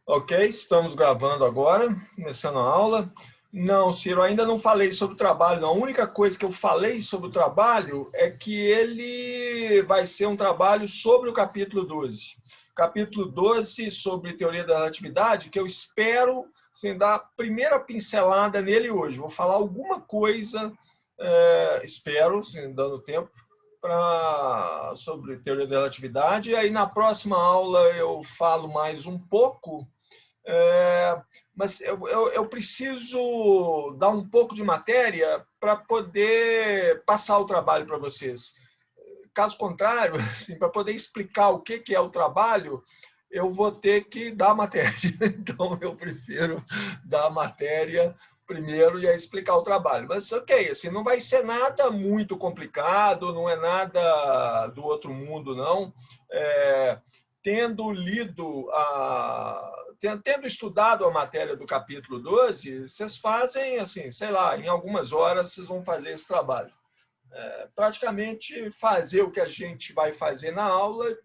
Ok, estamos gravando agora, começando a aula. Não, Ciro, ainda não falei sobre o trabalho, não. A única coisa que eu falei sobre o trabalho é que ele vai ser um trabalho sobre o capítulo 12. Capítulo 12 sobre teoria da relatividade, que eu espero assim, dar a primeira pincelada nele hoje. Vou falar alguma coisa, espero, assim, dando tempo, sobre teoria da relatividade. E aí, na próxima aula, eu falo mais um pouco. Mas eu preciso dar um pouco de matéria para poder passar o trabalho para vocês. Caso contrário, assim, para poder explicar o que é o trabalho, eu vou ter que dar matéria. Então, eu prefiro dar a matéria primeiro e aí explicar o trabalho. Mas, ok, assim, não vai ser nada muito complicado, não é nada do outro mundo, não. Tendo lido tendo estudado a matéria do capítulo 12, vocês fazem, assim, sei lá, em algumas horas vocês vão fazer esse trabalho. Praticamente fazer o que a gente vai fazer na aula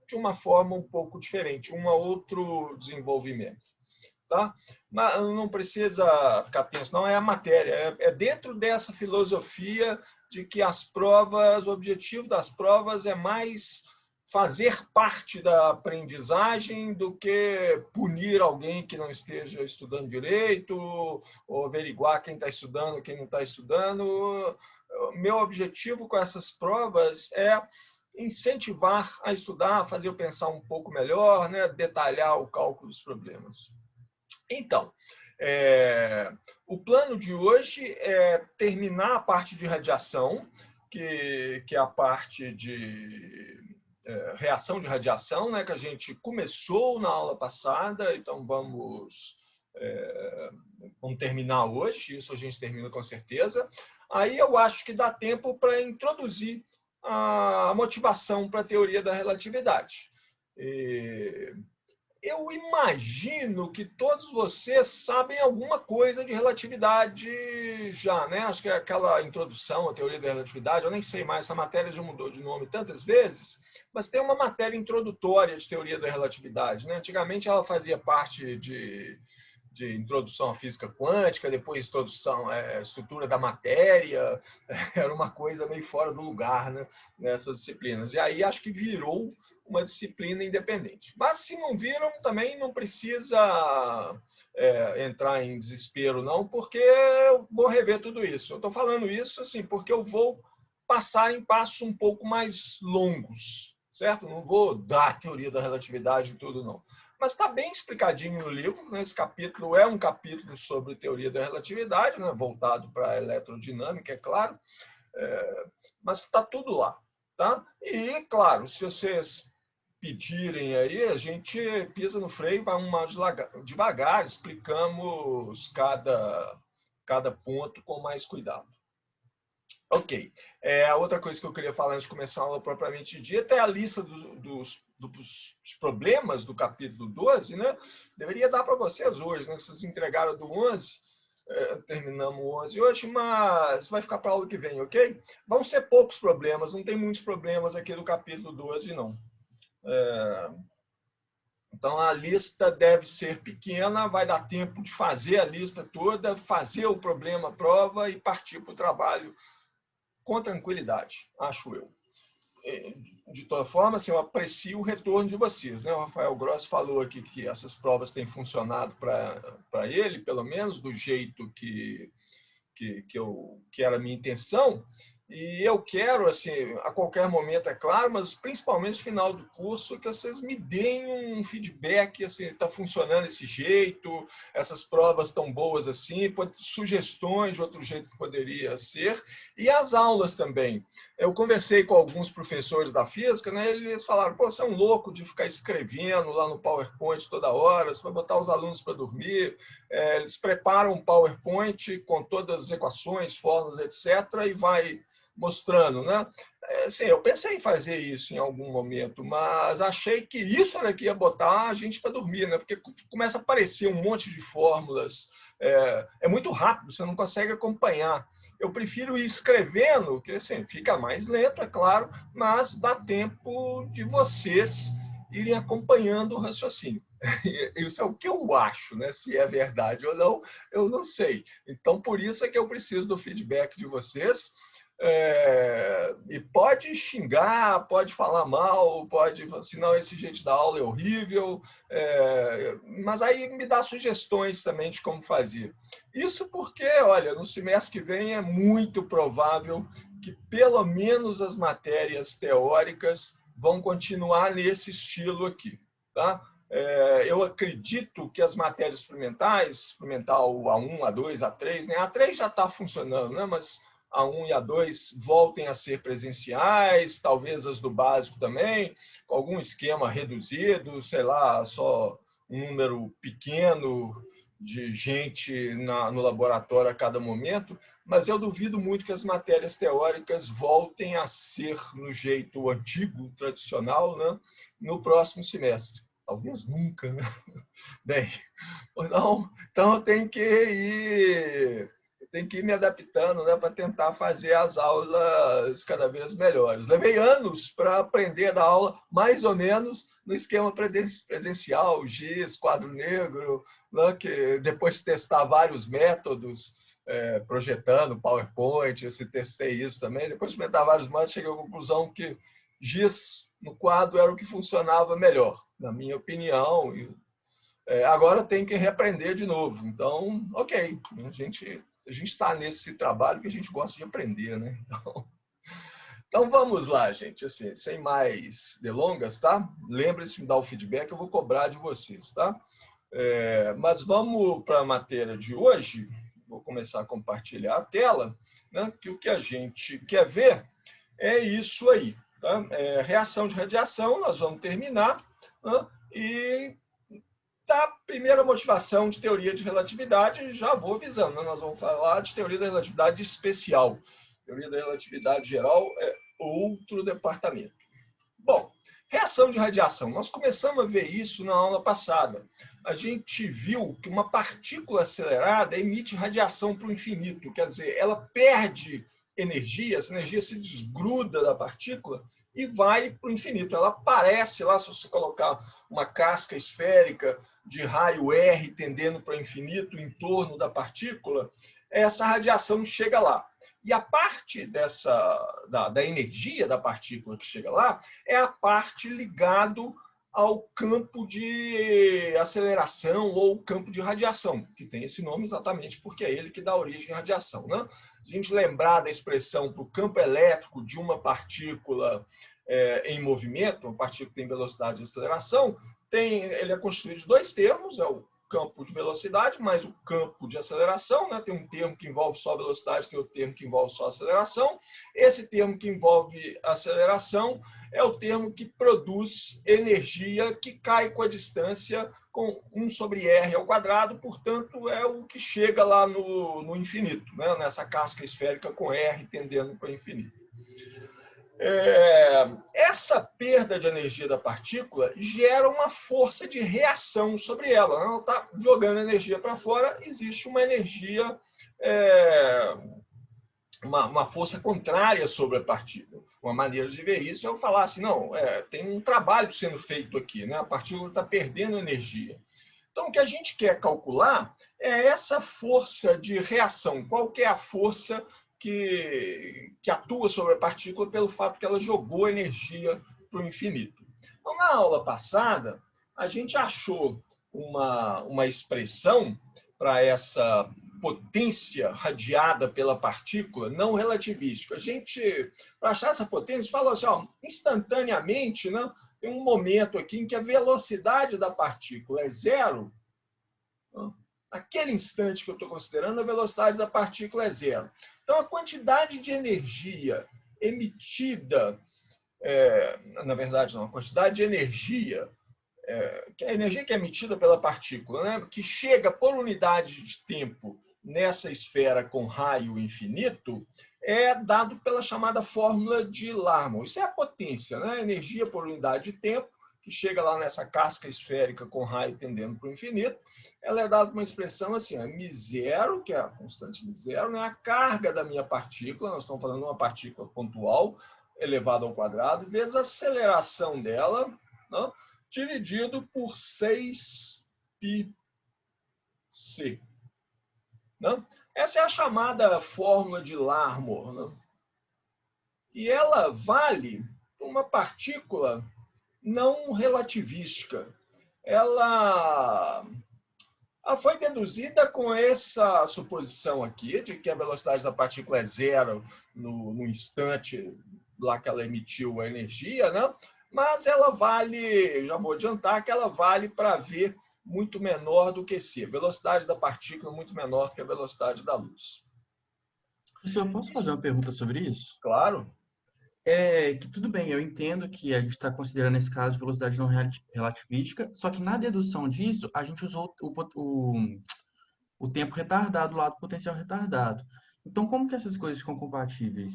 de uma forma um pouco diferente, um outro desenvolvimento. Tá? Mas não precisa ficar tenso, não, é a matéria. É dentro dessa filosofia de que as provas, o objetivo das provas é mais fazer parte da aprendizagem do que punir alguém que não esteja estudando direito, ou averiguar quem está estudando, quem não está estudando. Meu objetivo com essas provas é incentivar a estudar, a fazer eu pensar um pouco melhor, né? Detalhar o cálculo dos problemas. Então, o plano de hoje é terminar a parte de radiação, que é a parte de reação de radiação, né, que a gente começou na aula passada, então vamos terminar hoje, isso a gente termina com certeza. Aí eu acho que dá tempo para introduzir a motivação para a teoria da relatividade. Eu imagino que todos vocês sabem alguma coisa de relatividade já, né? Acho que é aquela introdução à teoria da relatividade, eu nem sei mais, essa matéria já mudou de nome tantas vezes, mas tem uma matéria introdutória de teoria da relatividade, né? Antigamente ela fazia parte de introdução à física quântica, depois introdução à estrutura da matéria, era uma coisa meio fora do lugar, né, nessas disciplinas. E aí acho que virou uma disciplina independente. Mas se não viram, também não precisa entrar em desespero, não, porque eu vou rever tudo isso. Eu estou falando isso assim, porque eu vou passar em passos um pouco mais longos, certo? Não vou dar a teoria da relatividade e tudo, não. Mas está bem explicadinho no livro, né? Esse capítulo é um capítulo sobre teoria da relatividade, né? Voltado para a eletrodinâmica, é claro, mas está tudo lá. Tá? E, claro, se vocês pedirem aí, a gente pisa no freio, vai mais devagar, explicamos cada ponto com mais cuidado. Ok. A outra coisa que eu queria falar antes de começar a aula propriamente dita é a lista dos problemas do capítulo 12, né? Deveria dar para vocês hoje, né? Vocês entregaram do 11, terminamos o 11 hoje, mas vai ficar para a aula que vem, ok? Vão ser poucos problemas, não tem muitos problemas aqui do capítulo 12, não. Então, a lista deve ser pequena, vai dar tempo de fazer a lista toda, fazer o problema, a prova e partir para o trabalho com tranquilidade, acho eu. De toda forma, assim, eu aprecio o retorno de vocês, né? O Rafael Gross falou aqui que essas provas têm funcionado para ele, pelo menos do jeito que era a minha intenção. E eu quero, assim, a qualquer momento, é claro, mas principalmente no final do curso, que vocês me deem um feedback, assim, está funcionando desse jeito, essas provas estão boas assim, sugestões de outro jeito que poderia ser, e as aulas também. Eu conversei com alguns professores da física, né, eles falaram, pô, você é um louco de ficar escrevendo lá no PowerPoint toda hora, você vai botar os alunos para dormir. Eles preparam um PowerPoint com todas as equações, fórmulas, etc., e vai mostrando, né? Assim, eu pensei em fazer isso em algum momento, mas achei que isso era que ia botar a gente para dormir, né? Porque começa a aparecer um monte de fórmulas, é muito rápido, você não consegue acompanhar. Eu prefiro ir escrevendo, que assim, fica mais lento, é claro, mas dá tempo de vocês irem acompanhando o raciocínio. Isso é o que eu acho, né? Se é verdade ou não, eu não sei. Então, por isso é que eu preciso do feedback de vocês. E pode xingar, pode falar mal, pode falar assim, não, esse jeito da aula é horrível, mas aí me dá sugestões também de como fazer. Isso porque, olha, no semestre que vem é muito provável que pelo menos as matérias teóricas vão continuar nesse estilo aqui, tá? Eu acredito que as matérias experimentais, experimental A1, A2, A3, né? A3 já está funcionando, né? Mas A1 e A2 voltem a ser presenciais, talvez as do básico também, com algum esquema reduzido, sei lá, só um número pequeno de gente no laboratório a cada momento, mas eu duvido muito que as matérias teóricas voltem a ser no jeito antigo, tradicional, né, no próximo semestre. Talvez nunca, né? Bem, então eu tenho que ir me adaptando, né, para tentar fazer as aulas cada vez melhores. Levei anos para aprender a dar aula mais ou menos no esquema presencial, GIS, quadro negro, né, que depois de testar vários métodos, projetando PowerPoint, eu testei isso também, depois de experimentar vários métodos, cheguei à conclusão que GIS no quadro era o que funcionava melhor, na minha opinião. Agora tem que reaprender de novo. Então, ok, a gente está nesse trabalho que a gente gosta de aprender, né? Então vamos lá, gente, assim, sem mais delongas, tá? Lembre-se de me dar o feedback, eu vou cobrar de vocês, tá? Mas vamos para a matéria de hoje. Vou começar a compartilhar a tela, né? Que o que a gente quer ver é isso aí, tá? Reação de radiação, nós vamos terminar, né? E tá, primeira motivação de teoria de relatividade, já vou avisando, né? Nós vamos falar de teoria da relatividade especial. Teoria da relatividade geral é outro departamento. Bom, reação de radiação. Nós começamos a ver isso na aula passada. A gente viu que uma partícula acelerada emite radiação para o infinito, quer dizer, ela perde energia, essa energia se desgruda da partícula e vai para o infinito. Ela aparece lá, se você colocar uma casca esférica de raio R tendendo para o infinito em torno da partícula, essa radiação chega lá. E a parte da energia da partícula que chega lá é a parte ligado ao campo de aceleração ou campo de radiação, que tem esse nome exatamente porque é ele que dá origem à radiação, né? Se a gente lembrar da expressão para o campo elétrico de uma partícula em movimento, uma partícula que tem velocidade de aceleração, ele é constituído de dois termos, é o campo de velocidade mais o campo de aceleração, né? Tem um termo que envolve só velocidade, tem outro termo que envolve só aceleração. Esse termo que envolve aceleração é o termo que produz energia que cai com a distância com 1 sobre r ao quadrado, portanto, é o que chega lá no infinito, né? Nessa casca esférica com r tendendo para o infinito. Essa perda de energia da partícula gera uma força de reação sobre ela. Ela está jogando energia para fora, existe uma energia, uma força contrária sobre a partícula. Uma maneira de ver isso é eu falar assim, não, tem um trabalho sendo feito aqui, né? A partícula está perdendo energia. Então, o que a gente quer calcular é essa força de reação. Qual que é a força que atua sobre a partícula pelo fato que ela jogou energia para o infinito. Então, na aula passada, a gente achou uma expressão para essa potência radiada pela partícula não relativística. A gente, para achar essa potência, falou assim, instantaneamente, né, tem um momento aqui em que a velocidade da partícula é zero. Naquele instante que eu estou considerando, a velocidade da partícula é zero. Então, a quantidade de energia emitida, na verdade, não, a quantidade de energia, a energia que é emitida pela partícula, né, que chega por unidade de tempo nessa esfera com raio infinito, é dado pela chamada fórmula de Larmor. Isso é a potência, né? Energia por unidade de tempo, que chega lá nessa casca esférica com raio tendendo para o infinito, ela é dada uma expressão assim, μ0, que é a constante μ0, né? A carga da minha partícula, nós estamos falando de uma partícula pontual, elevada ao quadrado, vezes a aceleração dela, né? dividido por 6πc. Né? Essa é a chamada fórmula de Larmor. Né? E ela vale para uma partícula não relativística. Ela foi deduzida com essa suposição aqui, de que a velocidade da partícula é zero no instante lá que ela emitiu a energia, né? Mas ela vale, já vou adiantar, que ela vale para V muito menor do que C. A velocidade da partícula é muito menor do que a velocidade da luz. Professor, posso fazer uma pergunta sobre isso? Claro. Que tudo bem, eu entendo que a gente está considerando esse caso de velocidade não relativística, só que na dedução disso, a gente usou o tempo retardado lá do potencial retardado. Então, como que essas coisas ficam compatíveis?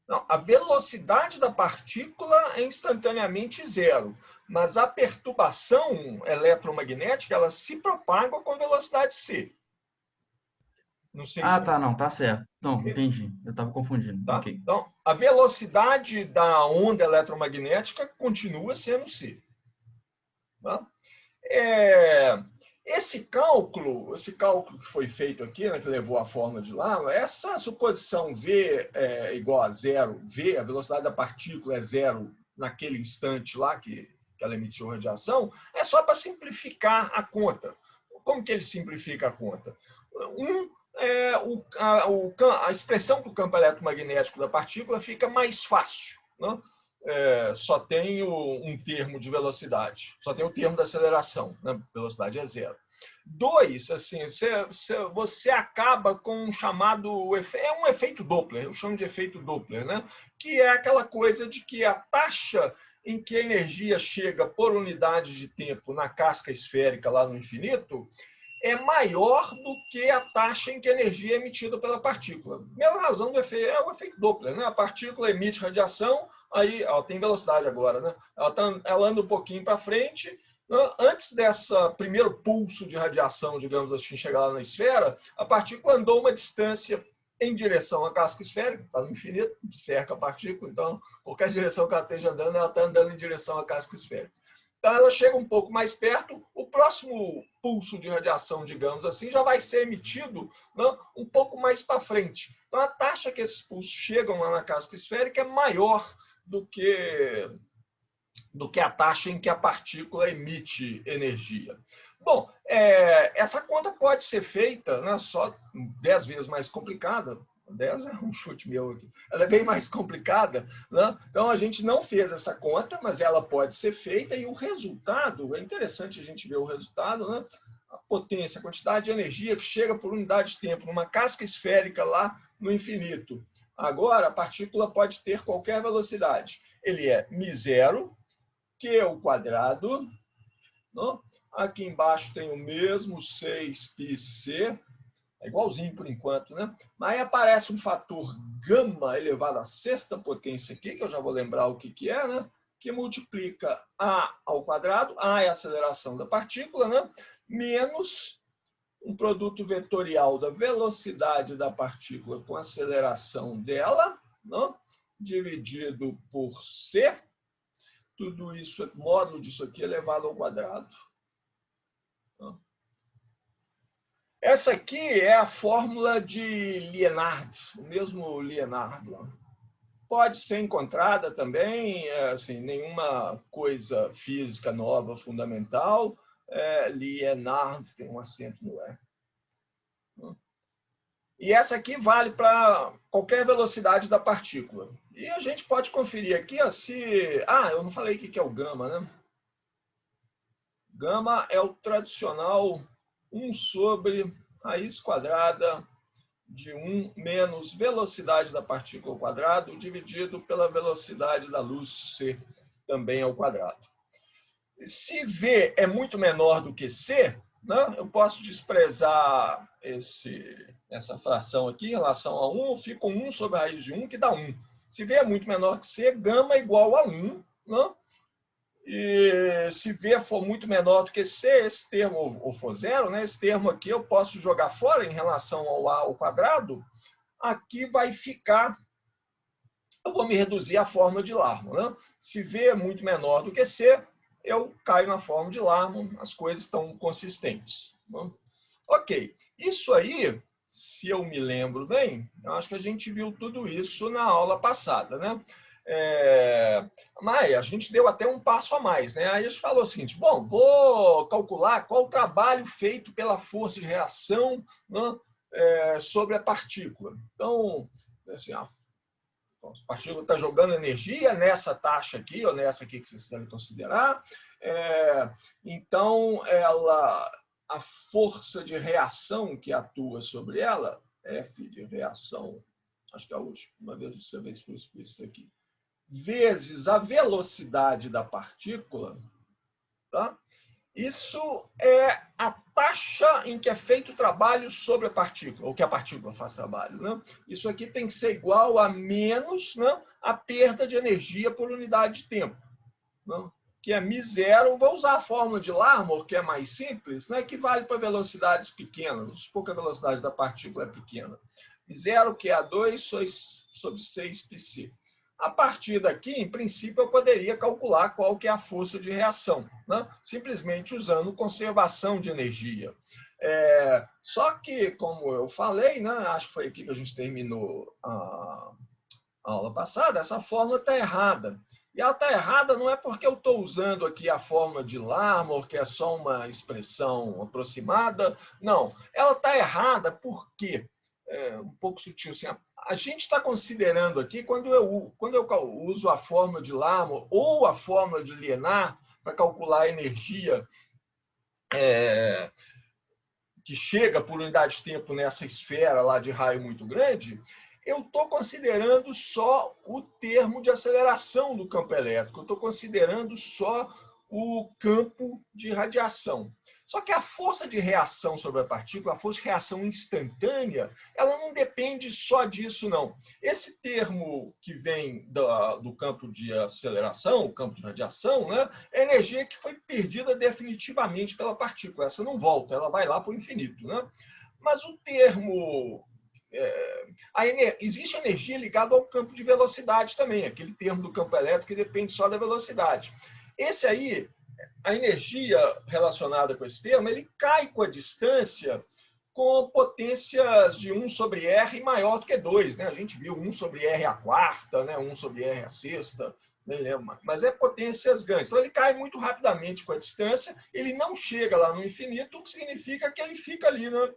Não, a velocidade da partícula é instantaneamente zero, mas a perturbação eletromagnética ela se propaga com velocidade c. Não sei Ah, se... tá, não, tá certo. Não, entendi. Eu estava confundindo. Tá? Ok. Então, a velocidade da onda eletromagnética continua sendo c. Tá? Esse cálculo que foi feito aqui, né, que levou a fórmula de lá, essa suposição V igual a zero, V, a velocidade da partícula é zero naquele instante lá que ela emitiu radiação, é só para simplificar a conta. Como que ele simplifica a conta? A expressão para o campo eletromagnético da partícula fica mais fácil. Né? Só tem um termo de velocidade, só tem o termo da aceleração, né? Velocidade é zero. 2, assim, você acaba com um chamado... É um efeito Doppler, eu chamo de efeito Doppler, né? Que é aquela coisa de que a taxa em que a energia chega por unidade de tempo na casca esférica lá no infinito é maior do que a taxa em que a energia é emitida pela partícula. Mesma razão do efeito, é o efeito Doppler, né? A partícula emite radiação, aí ela tem velocidade agora, né? Ela anda um pouquinho para frente. Antes desse primeiro pulso de radiação, digamos assim, chegar lá na esfera, a partícula andou uma distância em direção à casca esférica, está no infinito, cerca a partícula, então qualquer direção que ela esteja andando, ela está andando em direção à casca esférica. Então ela chega um pouco mais perto, o próximo pulso de radiação, digamos assim, já vai ser emitido, né, um pouco mais para frente. Então a taxa que esses pulsos chegam lá na casca esférica é maior do que a taxa em que a partícula emite energia. Bom, essa conta pode ser feita, né, só 10 vezes mais complicada. 10 é um chute meu aqui. Ela é bem mais complicada, né? Então a gente não fez essa conta, mas ela pode ser feita e o resultado, é interessante a gente ver o resultado, né? A potência, a quantidade de energia que chega por unidade de tempo numa casca esférica lá no infinito. Agora, a partícula pode ter qualquer velocidade. Ele é μ0, Q², não? Aqui embaixo tem o mesmo 6πc, é igualzinho por enquanto, né? Mas aí aparece um fator gama elevado à sexta potência aqui, que eu já vou lembrar o que é, né? Que multiplica A², A é a aceleração da partícula, né? Menos um produto vetorial da velocidade da partícula com a aceleração dela, não? Dividido por C. Tudo isso, módulo disso aqui elevado ao quadrado. Essa aqui é a fórmula de Liénard, o mesmo Liénard. Pode ser encontrada também, assim, nenhuma coisa física nova, fundamental. Liénard, tem um acento no E. E essa aqui vale para qualquer velocidade da partícula. E a gente pode conferir aqui, ó, se... eu não falei o que é o gama, né? Gama é o tradicional 1 sobre raiz quadrada de 1 menos velocidade da partícula ao quadrado, dividido pela velocidade da luz, C, também ao quadrado. Se V é muito menor do que C, né, eu posso desprezar essa fração aqui em relação a 1, eu fico com 1 sobre a raiz de 1, que dá 1. Se V é muito menor que C, gama é igual a 1, né? E se V for muito menor do que C, esse termo, ou for zero, né, esse termo aqui eu posso jogar fora em relação ao A ao quadrado, aqui vai ficar, eu vou me reduzir à fórmula de Larmor. Né? Se V é muito menor do que C, eu caio na forma de Larmor, as coisas estão consistentes. Né? Ok, isso aí, se eu me lembro bem, eu acho que a gente viu tudo isso na aula passada, né? Mas a gente deu até um passo a mais, né? Aí a gente falou o seguinte: bom, vou calcular qual o trabalho feito pela força de reação, né, sobre a partícula. Então, assim, a partícula está jogando energia nessa taxa aqui, ou nessa aqui que vocês devem considerar. Então, a força de reação que atua sobre ela, F de reação, acho que é a última vez que você vê isso aqui, vezes a velocidade da partícula, tá? Isso é a taxa em que é feito o trabalho sobre a partícula, ou que a partícula faz trabalho. Né? Isso aqui tem que ser igual a menos, né, a perda de energia por unidade de tempo, né? Que é μ0. Vou usar a fórmula de Larmor, que é mais simples, né, que vale para velocidades pequenas. Pouca velocidade da partícula é pequena. μ0, que é A2 sobre 6πc. A partir daqui, em princípio, eu poderia calcular qual que é a força de reação, né? Simplesmente usando conservação de energia. Só que, como eu falei, né, acho que foi aqui que a gente terminou a aula passada, essa fórmula está errada. E ela está errada não é porque eu estou usando aqui a fórmula de Larmor, que é só uma expressão aproximada. Não, ela está errada porque, um pouco sutil, assim, a gente está considerando aqui, quando eu uso a fórmula de Larmor ou a fórmula de Liénard para calcular a energia que chega por unidade de tempo nessa esfera lá de raio muito grande, eu estou considerando só o termo de aceleração do campo elétrico, eu estou considerando só o campo de radiação. Só que a força de reação sobre a partícula, a força de reação instantânea, ela não depende só disso, não. Esse termo que vem do campo de aceleração, o campo de radiação, né, é energia que foi perdida definitivamente pela partícula. Essa não volta, ela vai lá para o infinito. Né? Mas o termo... existe energia ligada ao campo de velocidade também, aquele termo do campo elétrico que depende só da velocidade. Esse aí, a energia relacionada com esse termo, ele cai com a distância com potências de 1 sobre R maior do que 2. Né? A gente viu 1 sobre R a quarta, né? 1 sobre R a sexta, nem lembro, mas é potências grandes. Então ele cai muito rapidamente com a distância, ele não chega lá no infinito, o que significa que ele fica ali, né,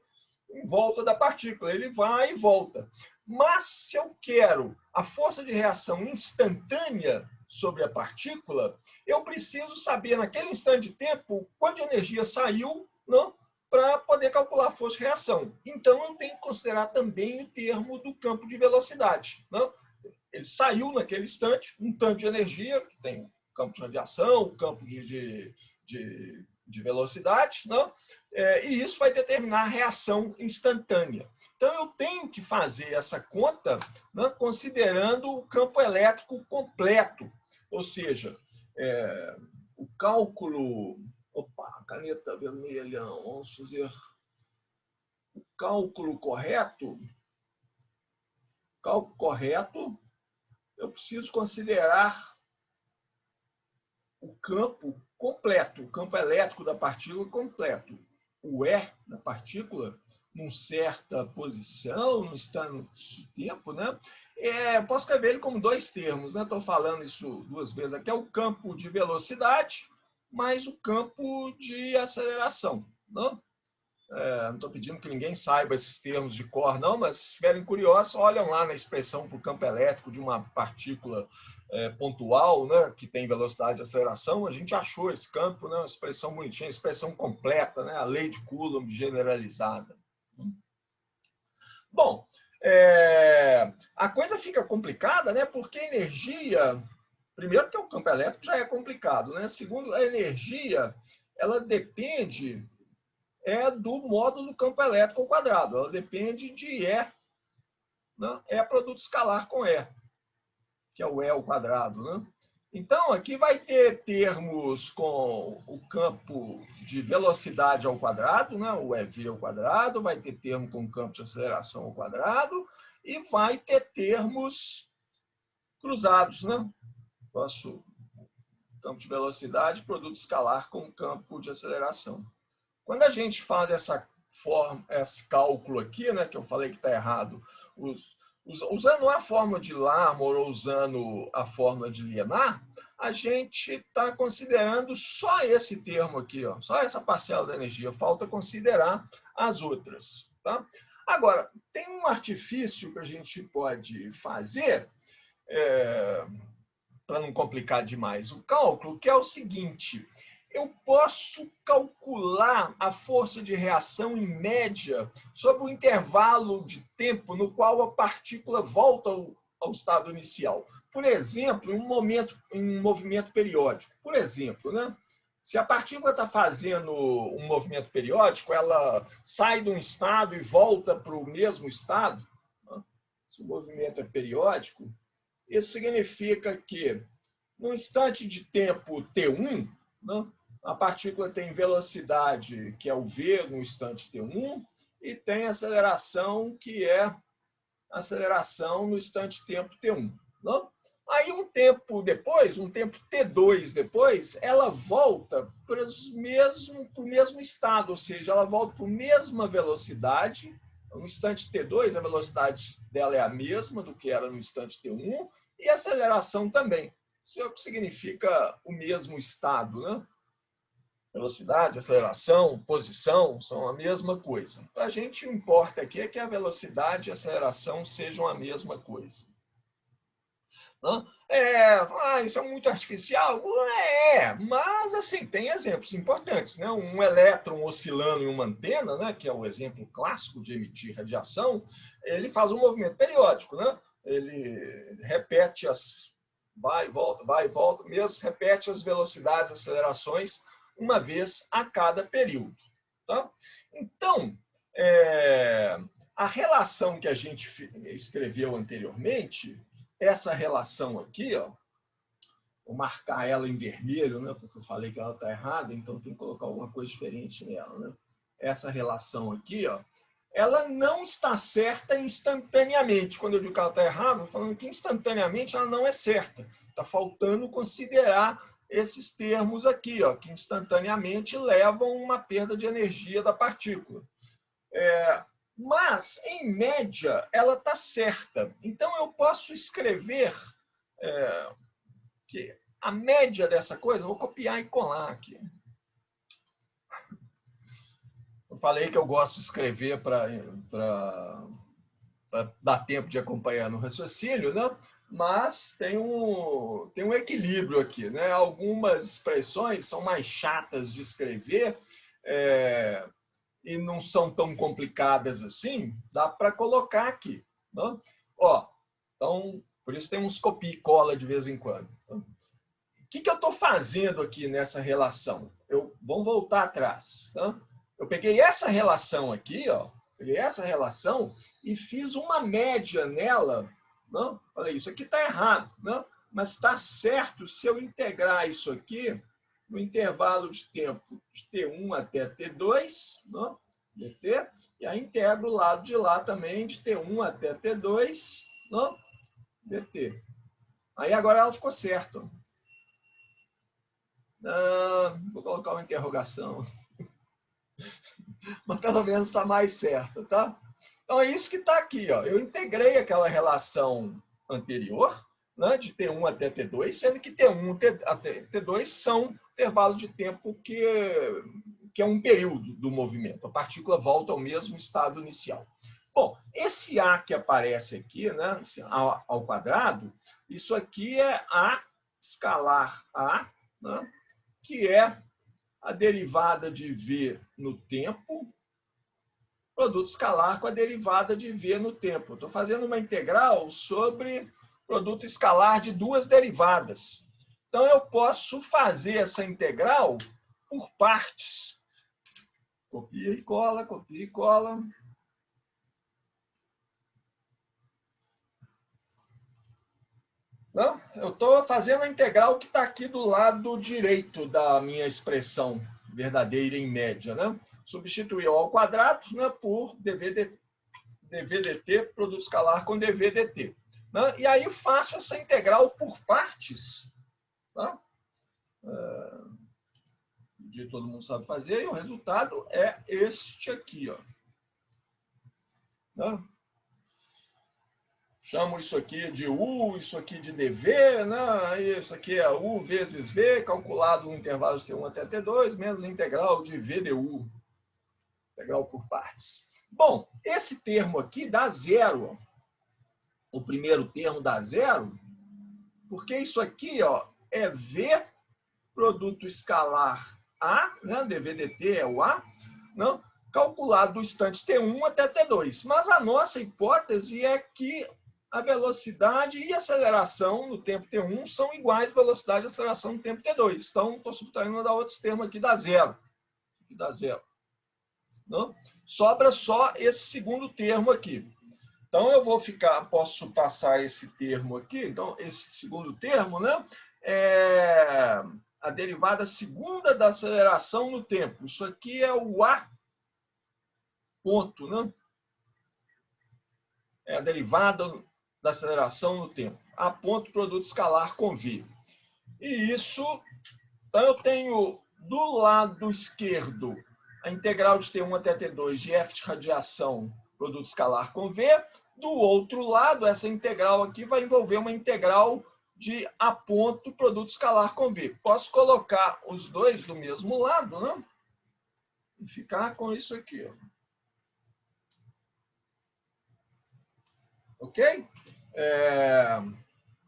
em volta da partícula, ele vai e volta. Mas se eu quero a força de reação instantânea sobre a partícula, eu preciso saber naquele instante de tempo quanto de energia saiu, não, para poder calcular a força de reação. Então eu tenho que considerar também o termo do campo de velocidade. Não? Ele saiu naquele instante, um tanto de energia, que tem o campo de radiação, o campo de velocidade, não? E isso vai determinar a reação instantânea. Então, eu tenho que fazer essa conta, né, considerando o campo elétrico completo, ou seja, o cálculo... Opa, caneta vermelha, vamos fazer o cálculo correto. Cálculo correto, eu preciso considerar o campo completo, o campo elétrico da partícula completo. O E da partícula, em certa posição, não está no tempo, né? Posso escrever ele como dois termos, né? Estou falando isso duas vezes aqui, é o campo de velocidade mais o campo de aceleração. Não estou pedindo que ninguém saiba esses termos de cor, não, mas se estiverem curiosos, olham lá na expressão para o campo elétrico de uma partícula pontual, né, que tem velocidade de aceleração. A gente achou esse campo, né, uma expressão bonitinha, expressão completa, né, a lei de Coulomb generalizada. Bom, a coisa fica complicada, né, porque a energia... Primeiro, que o campo elétrico já é complicado, né? Segundo, a energia ela depende do módulo do campo elétrico ao quadrado. Ela depende de E, né? É produto escalar com E, que é o E ao quadrado. Né? Então, aqui vai ter termos com o campo de velocidade ao quadrado, né? O EV ao quadrado, vai ter termo com o campo de aceleração ao quadrado e vai ter termos cruzados. Né? Posso campo de velocidade, produto escalar com campo de aceleração. Quando a gente faz esse cálculo aqui, né, que eu falei que está errado, usando a fórmula de Larmor ou usando a fórmula de Liénard, a gente está considerando só esse termo aqui, ó, só essa parcela da energia. Falta considerar as outras. Tá? Agora, tem um artifício que a gente pode fazer, para não complicar demais o cálculo, que é o seguinte: eu posso calcular a força de reação em média sobre o intervalo de tempo no qual a partícula volta ao estado inicial. Por exemplo, em um movimento periódico. Por exemplo, né? Se a partícula está fazendo um movimento periódico, ela sai de um estado e volta para o mesmo estado. Né? Se o movimento é periódico, isso significa que, no instante de tempo T1, né, a partícula tem velocidade, que é o v no instante T1, e tem aceleração, que é a aceleração no instante tempo T1. Né? Aí, um tempo depois, um tempo T2 depois, ela volta para o mesmo estado, ou seja, ela volta para a mesma velocidade. No instante T2, a velocidade dela é a mesma do que era no instante T1, e a aceleração também. Isso é o que significa o mesmo estado, né? Velocidade, aceleração, posição são a mesma coisa. Para a gente, o que importa aqui é que a velocidade e a aceleração sejam a mesma coisa. Isso é muito artificial? Mas assim, tem exemplos importantes. Né? Um elétron oscilando em uma antena, né, que é o exemplo clássico de emitir radiação, ele faz um movimento periódico. Né? Ele repete vai e volta, mesmo repete as velocidades, acelerações, uma vez a cada período. Tá? Então, a relação que a gente escreveu anteriormente, essa relação aqui, ó, vou marcar ela em vermelho, né, porque eu falei que ela está errada, então tem que colocar alguma coisa diferente nela. Né? Essa relação aqui, ó, ela não está certa instantaneamente. Quando eu digo que ela está errada, eu estou falando que instantaneamente ela não é certa. Está faltando considerar esses termos aqui, ó, que instantaneamente levam uma perda de energia da partícula. Mas, em média, ela está certa. Então, eu posso escrever que a média dessa coisa, vou copiar e colar aqui. Eu falei que eu gosto de escrever para dar tempo de acompanhar no raciocínio, né? Mas tem um equilíbrio aqui. Né? Algumas expressões são mais chatas de escrever, e não são tão complicadas assim, dá para colocar aqui. Né? Então, por isso tem uns copia e cola de vez em quando. Então, o que eu estou fazendo aqui nessa relação? Vamos voltar atrás. Tá? Eu peguei essa relação aqui, ó, peguei essa relação e fiz uma média nela. Não? Falei, isso aqui está errado, não? Mas está certo se eu integrar isso aqui no intervalo de tempo de T1 até T2, não? dt, e aí integro o lado de lá também de T1 até T2, não? dt. Aí agora ela ficou certa. Vou colocar uma interrogação. Mas pelo menos está mais certa, tá? Então é isso que está aqui, ó. Eu integrei aquela relação anterior, né, de T1 até T2, sendo que T1 até T2 são intervalos de tempo que é um período do movimento. A partícula volta ao mesmo estado inicial. Bom, esse A que aparece aqui, né, A ao quadrado, isso aqui é A escalar A, né, que é a derivada de V no tempo, produto escalar com a derivada de V no tempo. Estou fazendo uma integral sobre produto escalar de duas derivadas. Então, eu posso fazer essa integral por partes. Copia e cola, copia e cola. Não? Eu estou fazendo a integral que está aqui do lado direito da minha expressão verdadeira em média. Né? Substituir O ao quadrado, né, por dv dt, produto escalar com dv dt. Né? E aí faço essa integral por partes. Tá? De todo mundo sabe fazer, e o resultado é este aqui, ó. Né? Chamo isso aqui de U, isso aqui de dV, né? Isso aqui é U vezes V, calculado no intervalo de T1 até T2, menos a integral de V du, integral por partes. Bom, esse termo aqui dá zero. O primeiro termo dá zero, porque isso aqui, ó, é V produto escalar A, né? dV dt é o A, não? Calculado do instante T1 até T2. Mas a nossa hipótese é que a velocidade e a aceleração no tempo T1 são iguais à velocidade e aceleração no tempo T2. Então, estou subtraindo da outro termo aqui, dá zero. Aqui dá zero. Não? Sobra só esse segundo termo aqui. Então, eu vou ficar, posso passar esse termo aqui. Então, esse segundo termo, né? É a derivada segunda da aceleração no tempo. Isso aqui é o A ponto, né? É a derivada da aceleração no tempo. A ponto produto escalar com V. E isso, então eu tenho do lado esquerdo a integral de T1 até T2 de f de radiação produto escalar com V. Do outro lado, essa integral aqui vai envolver uma integral de A ponto produto escalar com V. Posso colocar os dois do mesmo lado, né? E ficar com isso aqui, ó. Ok?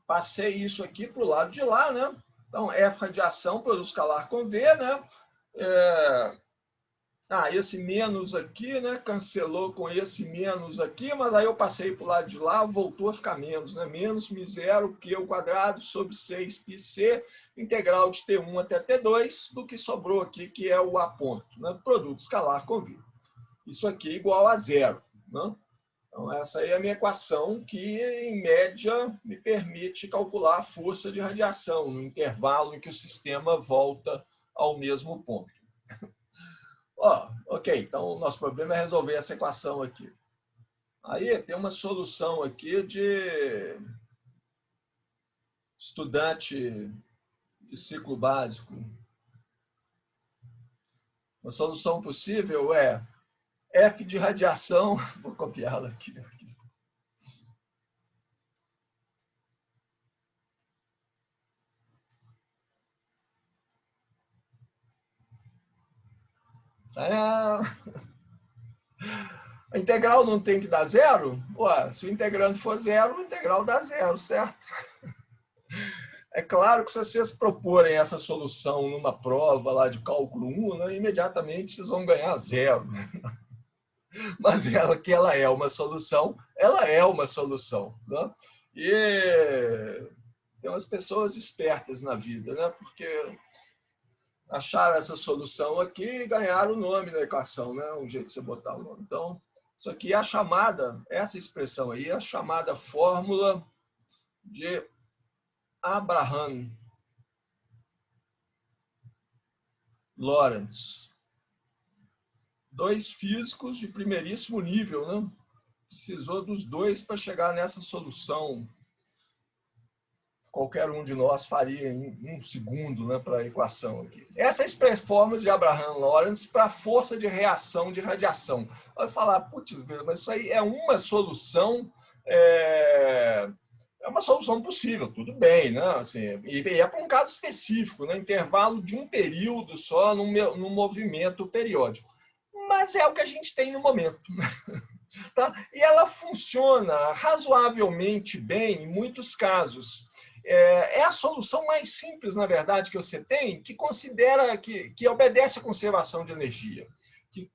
Passei isso aqui para o lado de lá, né? Então, F radiação produto escalar com V, né? Esse menos aqui, né? Cancelou com esse menos aqui, mas aí eu passei para o lado de lá, voltou a ficar menos, né? Menos μ0 Q ao quadrado sobre 6πc, integral de T1 até T2, do que sobrou aqui, que é o A ponto, né? Produto escalar com V. Isso aqui é igual a zero, né? Então, essa aí é a minha equação que, em média, me permite calcular a força de radiação no intervalo em que o sistema volta ao mesmo ponto. Ok, então o nosso problema é resolver essa equação aqui. Aí tem uma solução aqui de estudante de ciclo básico. Uma solução possível é F de radiação, vou copiá-la aqui. A integral não tem que dar zero? Se o integrando for zero, o integral dá zero, certo? É claro que se vocês proporem essa solução numa prova lá de cálculo 1, né, imediatamente vocês vão ganhar zero. Mas ela é uma solução, ela é uma solução. Né? E tem umas pessoas espertas na vida, né? Porque acharam essa solução aqui e ganharam o nome da equação, né? Um jeito de você botar o nome. Então, isso aqui é a chamada, essa expressão aí, é a chamada fórmula de Abraham-Lorentz. Dois físicos de primeiríssimo nível, né? Precisou dos dois para chegar nessa solução. Qualquer um de nós faria em um segundo, né, para a equação aqui. Essa é a fórmula de Abraham-Lorentz para a força de reação de radiação. Vai falar, putz, mas isso aí é uma solução, é uma solução possível, tudo bem, né? Assim, e é para um caso específico, né? Intervalo de um período só num movimento periódico. Mas é o que a gente tem no momento. Tá? E ela funciona razoavelmente bem em muitos casos. É a solução mais simples, na verdade, que você tem, que considera que obedece à conservação de energia, que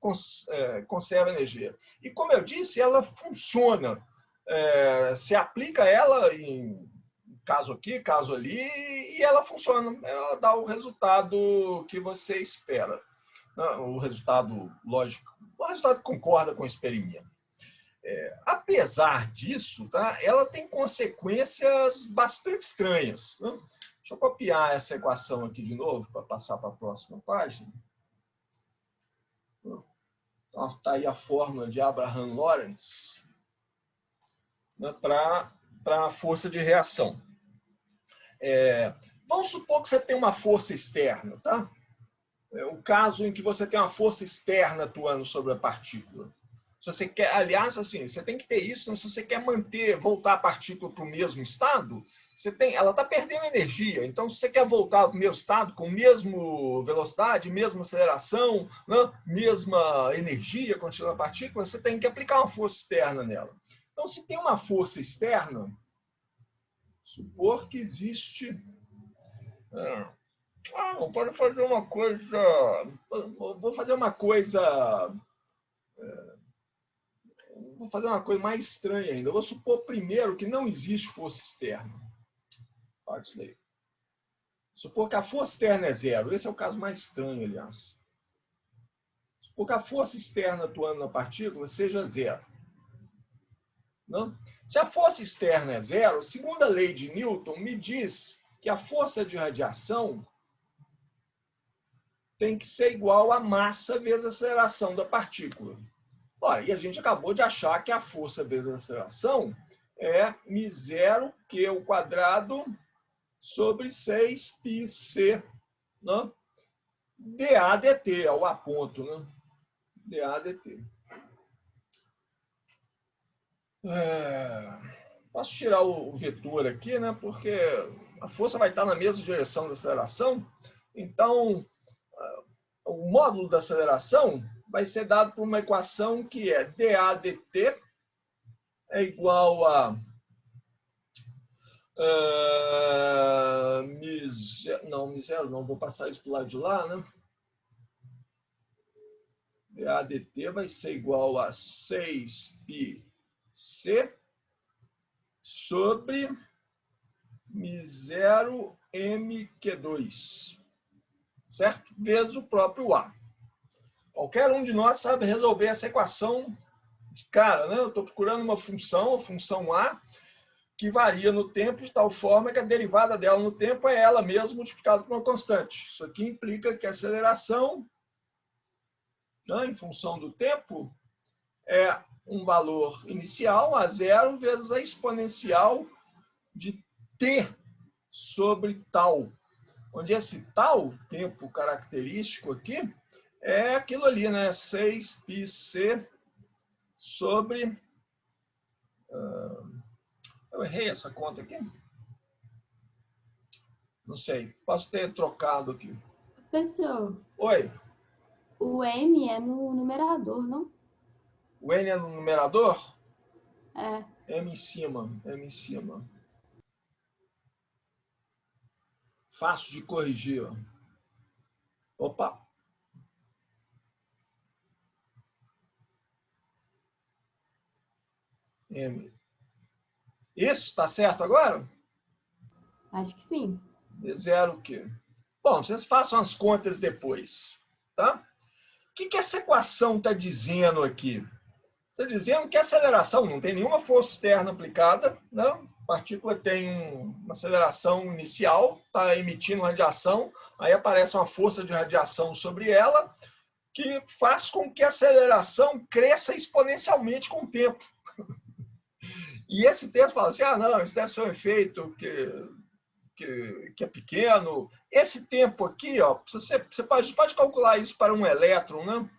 conserva energia. E, como eu disse, ela funciona. Se aplica ela em caso aqui, caso ali, e ela funciona. Ela dá o resultado que você espera. O resultado lógico, o resultado concorda com o experimento. Apesar disso, tá, ela tem consequências bastante estranhas. Né? Deixa eu copiar essa equação aqui de novo para passar para a próxima página. Então, está aí a fórmula de Abraham-Lorentz, né, para a força de reação. Vamos supor que você tem uma força externa, tá? É o caso em que você tem uma força externa atuando sobre a partícula. Se você quer, aliás, assim, você tem que ter isso, se você quer voltar a partícula para o mesmo estado, ela está perdendo energia. Então, se você quer voltar para o mesmo estado, com a mesma velocidade, mesma aceleração, né, mesma energia contida na partícula, você tem que aplicar uma força externa nela. Então, se tem uma força externa, supor que existe... pode fazer uma coisa... Vou fazer uma coisa... Vou fazer uma coisa mais estranha ainda. Eu vou supor primeiro que não existe força externa. Olha isso daí. Supor que a força externa é zero. Esse é o caso mais estranho, aliás. Supor que a força externa atuando na partícula seja zero. Não? Se a força externa é zero, segundo a lei de Newton, me diz que a força de radiação tem que ser igual à massa vezes a aceleração da partícula. Olha, e a gente acabou de achar que a força vezes a aceleração é μ0q² sobre 6πc, né? dA dt, é o A ponto, né? dA dt. Posso tirar o vetor aqui, né? Porque a força vai estar na mesma direção da aceleração. Então, o módulo da aceleração vai ser dado por uma equação que é dA dt é igual a μ0 não, vou passar isso para o lado de lá, né? dA dt vai ser igual a 6πc sobre μ0 mq2, certo? Vezes o próprio A. Qualquer um de nós sabe resolver essa equação de cara, né? Eu estou procurando uma função, a função A, que varia no tempo de tal forma que a derivada dela no tempo é ela mesma multiplicada por uma constante. Isso aqui implica que a aceleração, né, em função do tempo, é um valor inicial, a zero, vezes a exponencial de t sobre tal. Onde esse tal, tempo característico aqui, é aquilo ali, né? 6πc sobre... eu errei essa conta aqui? Não sei. Posso ter trocado aqui. Professor. Oi. O M é no numerador, não? O N é no numerador? É. M em cima. M em cima. Fácil de corrigir. Opa. M. Isso, está certo agora? Acho que sim. Zero o quê? Bom, vocês façam as contas depois, tá? O que essa equação está dizendo aqui? Está dizendo que a aceleração não tem nenhuma força externa aplicada, né? A partícula tem uma aceleração inicial, está emitindo radiação, aí aparece uma força de radiação sobre ela, que faz com que a aceleração cresça exponencialmente com o tempo. E esse texto fala assim, não, isso deve ser um efeito que é pequeno. Esse tempo aqui, ó, você pode calcular isso para um elétron, né?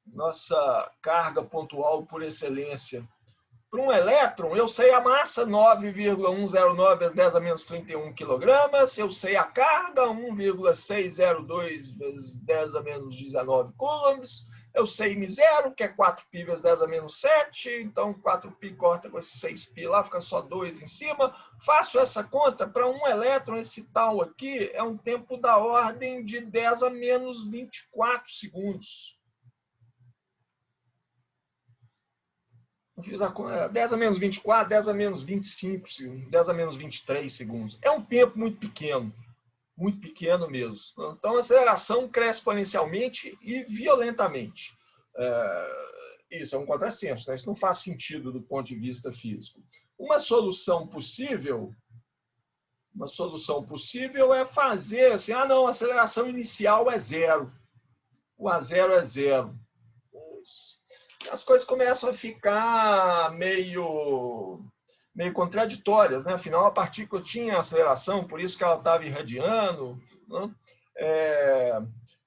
Nossa carga pontual por excelência. Para um elétron, eu sei a massa, 9,109 vezes 10 a menos 31 quilogramas. Eu sei a carga, 1,602 vezes 10 a menos 19 coulombs. Eu sei μ0, que é 4π vezes 10 a menos 7. Então, 4π corta com esse 6π lá, fica só 2 em cima. Faço essa conta. Para um elétron, esse tal aqui é um tempo da ordem de 10 a menos 24 segundos. Eu fiz a conta, 10 a menos 24, 10 a menos 25 segundos, 10 a menos 23 segundos. É um tempo muito pequeno mesmo. Então, a aceleração cresce exponencialmente e violentamente. Isso é um contrassenso, né? Isso não faz sentido do ponto de vista físico. Uma solução possível é fazer assim, não, a aceleração inicial é zero. O A0 é zero. As coisas começam a ficar meio meio contraditórias, né? Afinal, a partícula tinha aceleração, por isso que ela estava irradiando, né?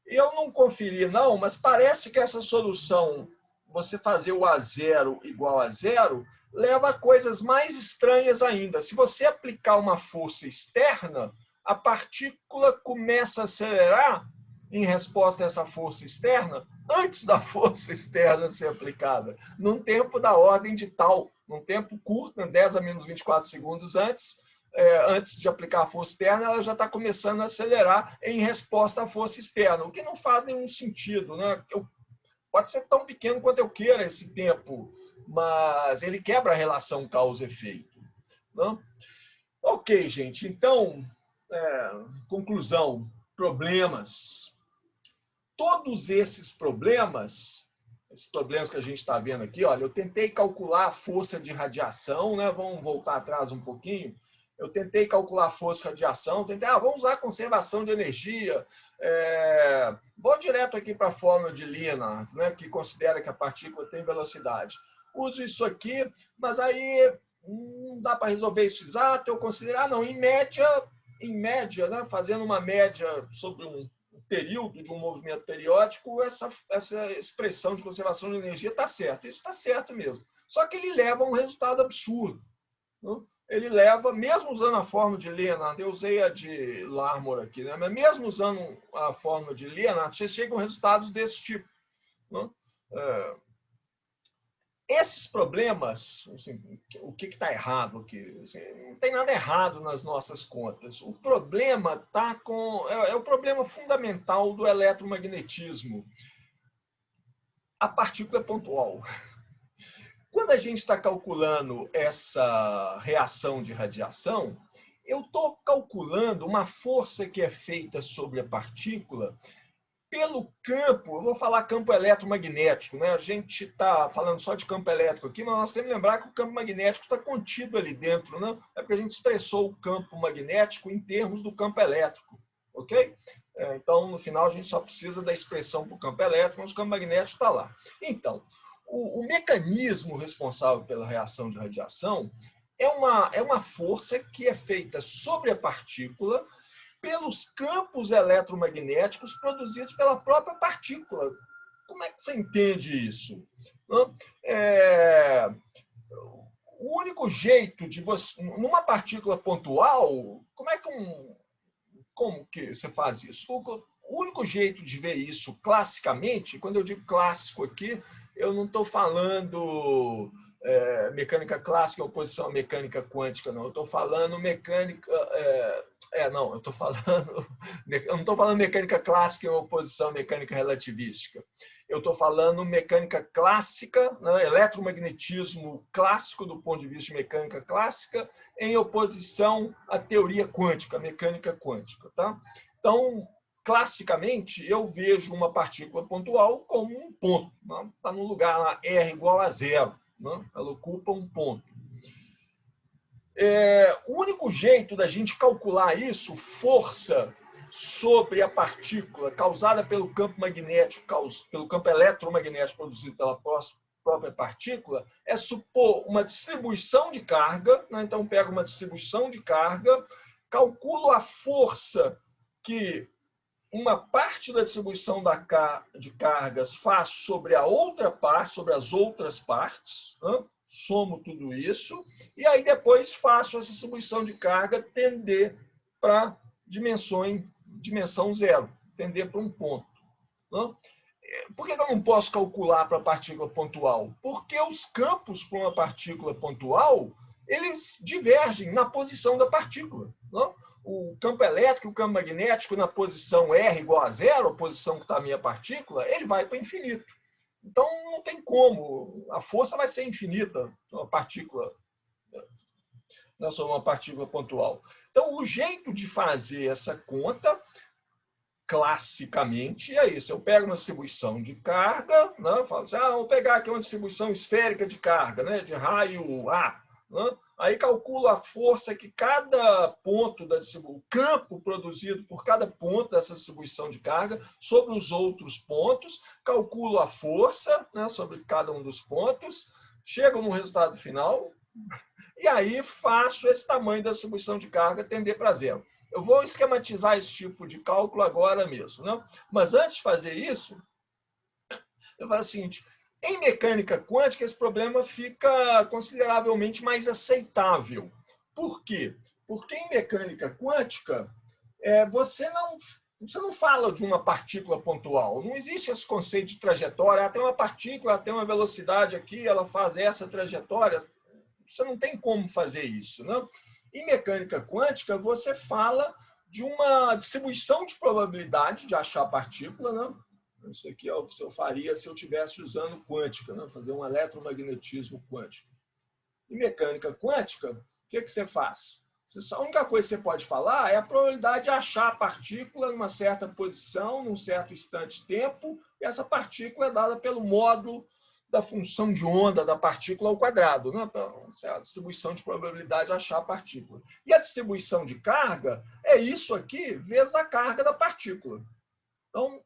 Eu não conferi, não, mas parece que essa solução, você fazer o A0 igual a zero, leva a coisas mais estranhas ainda. Se você aplicar uma força externa, a partícula começa a acelerar em resposta a essa força externa antes da força externa ser aplicada, num tempo da ordem de tal, num tempo curto, 10 a menos 24 segundos antes de aplicar a força externa, ela já está começando a acelerar em resposta à força externa, o que não faz nenhum sentido, né? Pode ser tão pequeno quanto eu queira esse tempo, mas ele quebra a relação causa-efeito. Né? Ok, gente. Então, conclusão, problemas. Todos esses problemas que a gente está vendo aqui, olha, eu tentei calcular a força de radiação, né? Vamos voltar atrás um pouquinho. Eu tentei calcular a força de radiação, vamos usar a conservação de energia. Vou direto aqui para a fórmula de Leonard, né, que considera que a partícula tem velocidade. Uso isso aqui, mas aí não dá para resolver isso exato. Eu considero, não, em média, né, fazendo uma média sobre um período de um movimento periódico, essa expressão de conservação de energia está certo. Isso está certo mesmo. Só que ele leva a um resultado absurdo. Né? Ele leva, mesmo usando a fórmula de Leonard, eu usei a de Larmor aqui, né? Mas mesmo usando a fórmula de Leonard, você chega a resultados desse tipo. Né? Esses problemas, assim, o que está errado aqui? Assim, não tem nada errado nas nossas contas. O problema está com... É o problema fundamental do eletromagnetismo. A partícula é pontual. Quando a gente está calculando essa reação de radiação, eu estou calculando uma força que é feita sobre a partícula pelo campo, eu vou falar campo eletromagnético, né? A gente está falando só de campo elétrico aqui, mas nós temos que lembrar que o campo magnético está contido ali dentro, né? É porque a gente expressou o campo magnético em termos do campo elétrico, ok? Então, no final, a gente só precisa da expressão para o campo elétrico, mas o campo magnético está lá. Então, o mecanismo responsável pela reação de radiação é uma força que é feita sobre a partícula pelos campos eletromagnéticos produzidos pela própria partícula. Como é que você entende isso? O único jeito de você... Numa partícula pontual, como que você faz isso? O único jeito de ver isso classicamente, quando eu digo clássico aqui, eu não estou falando mecânica clássica em oposição à mecânica quântica, não. Eu estou falando mecânica... eu não estou falando mecânica clássica em oposição à mecânica relativística. Eu estou falando mecânica clássica, né, eletromagnetismo clássico do ponto de vista de mecânica clássica, em oposição à teoria quântica, mecânica quântica. Tá? Então, classicamente, eu vejo uma partícula pontual como um ponto. Está no lugar lá, R igual a zero. Né? Ela ocupa um ponto. O único jeito da gente calcular isso, força sobre a partícula causada pelo campo magnético, pelo campo eletromagnético produzido pela própria partícula, é supor uma distribuição de carga. Né? Então, pego uma distribuição de carga, calculo a força que uma parte da distribuição de cargas faz sobre a outra parte, sobre as outras partes, né? Somo tudo isso, e aí depois faço essa distribuição de carga tender para dimensão zero, tender para um ponto. Né? Por que eu não posso calcular para a partícula pontual? Porque os campos para uma partícula pontual, eles divergem na posição da partícula. Né? O campo elétrico e o campo magnético na posição R igual a zero, a posição que está a minha partícula, ele vai para o infinito. Então, não tem como. A força vai ser infinita sobre uma partícula pontual. Então, o jeito de fazer essa conta, classicamente, é isso. Eu pego uma distribuição de carga, né? Falo assim, vou pegar aqui uma distribuição esférica de carga, né? De raio A. Né? Aí calculo a força que cada ponto o campo produzido por cada ponto dessa distribuição de carga sobre os outros pontos, calculo a força, né, sobre cada um dos pontos, chego no resultado final, E aí faço esse tamanho da distribuição de carga tender para zero. Eu vou esquematizar esse tipo de cálculo agora mesmo, né? Mas antes de fazer isso, eu falo o seguinte: em mecânica quântica, esse problema fica consideravelmente mais aceitável. Por quê? Porque em mecânica quântica, você não fala de uma partícula pontual. Não existe esse conceito de trajetória. Ela tem uma partícula, ela tem uma velocidade aqui, ela faz essa trajetória. Você não tem como fazer isso, né? Em mecânica quântica, você fala de uma distribuição de probabilidade de achar a partícula, né? Isso aqui é o que eu faria se eu estivesse usando quântica, né? Fazer um eletromagnetismo quântico. Em mecânica quântica, o que você faz? A única coisa que você pode falar é a probabilidade de achar a partícula numa certa posição, num certo instante de tempo, e essa partícula é dada pelo módulo da função de onda da partícula ao quadrado, né? A distribuição de probabilidade de achar a partícula. E a distribuição de carga é isso aqui vezes a carga da partícula. Então,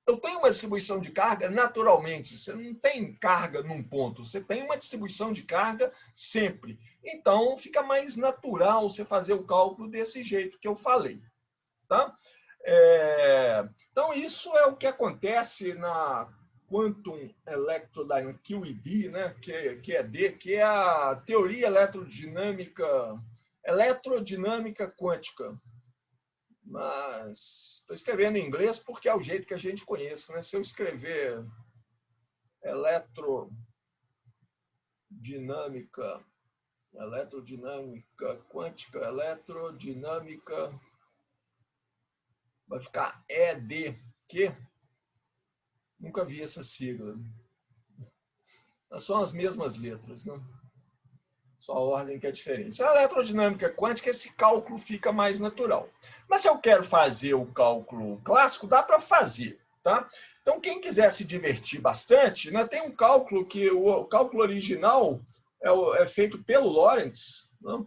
eu tenho uma distribuição de carga naturalmente. Você não tem carga num ponto, você tem uma distribuição de carga sempre. Então, fica mais natural você fazer o cálculo desse jeito que eu falei. Tá? Então, isso é o que acontece na Quantum Electrodynamics, QED, né? QED, que é a teoria eletrodinâmica quântica. Mas estou escrevendo em inglês porque é o jeito que a gente conhece, né? Se eu escrever eletrodinâmica quântica, eletrodinâmica, vai ficar ED, que nunca vi essa sigla. Mas são as mesmas letras, né? Só a ordem que é diferente. A eletrodinâmica quântica, esse cálculo fica mais natural. Mas se eu quero fazer o cálculo clássico, dá para fazer. Tá? Então, quem quiser se divertir bastante, né, tem um cálculo que o cálculo original é feito pelo Lorentz, né?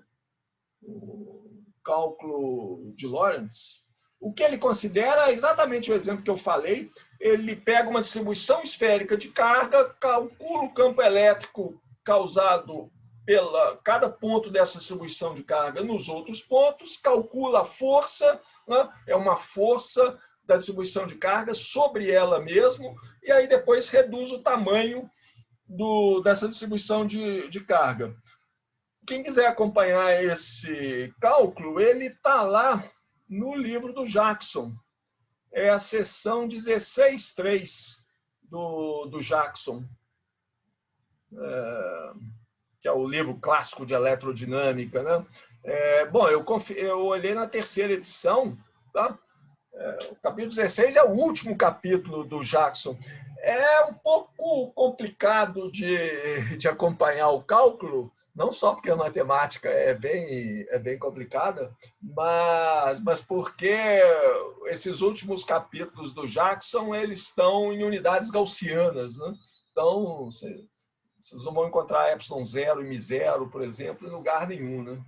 O cálculo de Lorentz. O que ele considera é exatamente o exemplo que eu falei. Ele pega uma distribuição esférica de carga, calcula o campo elétrico causado pela cada ponto dessa distribuição de carga nos outros pontos, calcula a força, né? É uma força da distribuição de carga sobre ela mesmo, e aí depois reduz o tamanho dessa distribuição de carga. Quem quiser acompanhar esse cálculo, ele está lá no livro do Jackson. É a seção 16.3 do Jackson. Que é o livro clássico de eletrodinâmica, né? Bom, eu olhei na terceira edição, tá? O capítulo 16 é o último capítulo do Jackson. É um pouco complicado de acompanhar o cálculo, não só porque a matemática é bem complicada, mas porque esses últimos capítulos do Jackson eles estão em unidades gaussianas, né? Então, vocês não vão encontrar ε0 e μ0, por exemplo, em lugar nenhum, né?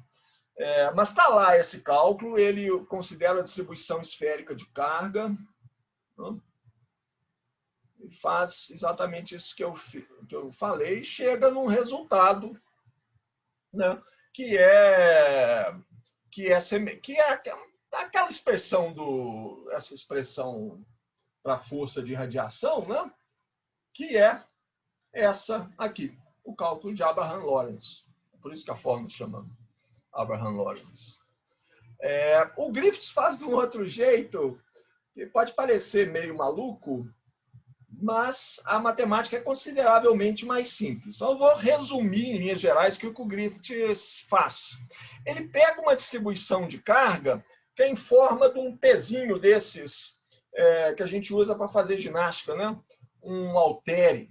Mas está lá esse cálculo, ele considera a distribuição esférica de carga, né? E faz exatamente isso que eu falei, e chega num resultado, né? que é aquela expressão essa expressão para força de radiação, né? Que é essa aqui, o cálculo de Abraham-Lorentz. Por isso que a fórmula chama Abraham-Lorentz. O Griffiths faz de um outro jeito, que pode parecer meio maluco, mas a matemática é consideravelmente mais simples. Então, eu vou resumir, em linhas gerais, o que o Griffiths faz. Ele pega uma distribuição de carga que é em forma de um pezinho desses que a gente usa para fazer ginástica, né? Um haltere.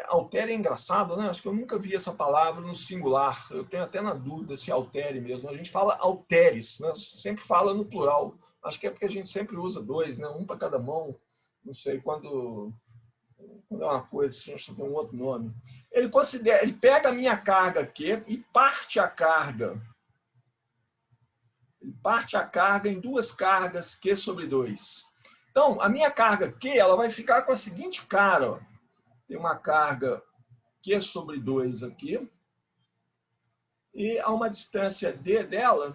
Haltere é engraçado, né? Acho que eu nunca vi essa palavra no singular. Eu tenho até na dúvida se é haltere mesmo. A gente fala halteres, né? Sempre fala no plural. Acho que é porque a gente sempre usa dois, né? Um para cada mão. Não sei, quando é uma coisa, acho que tem um outro nome. Ele pega a minha carga aqui e parte a carga. Ele parte a carga em duas cargas Q sobre 2. Então, a minha carga Q ela vai ficar com a seguinte cara, ó. Tem uma carga Q sobre 2 aqui. e a uma distância D dela,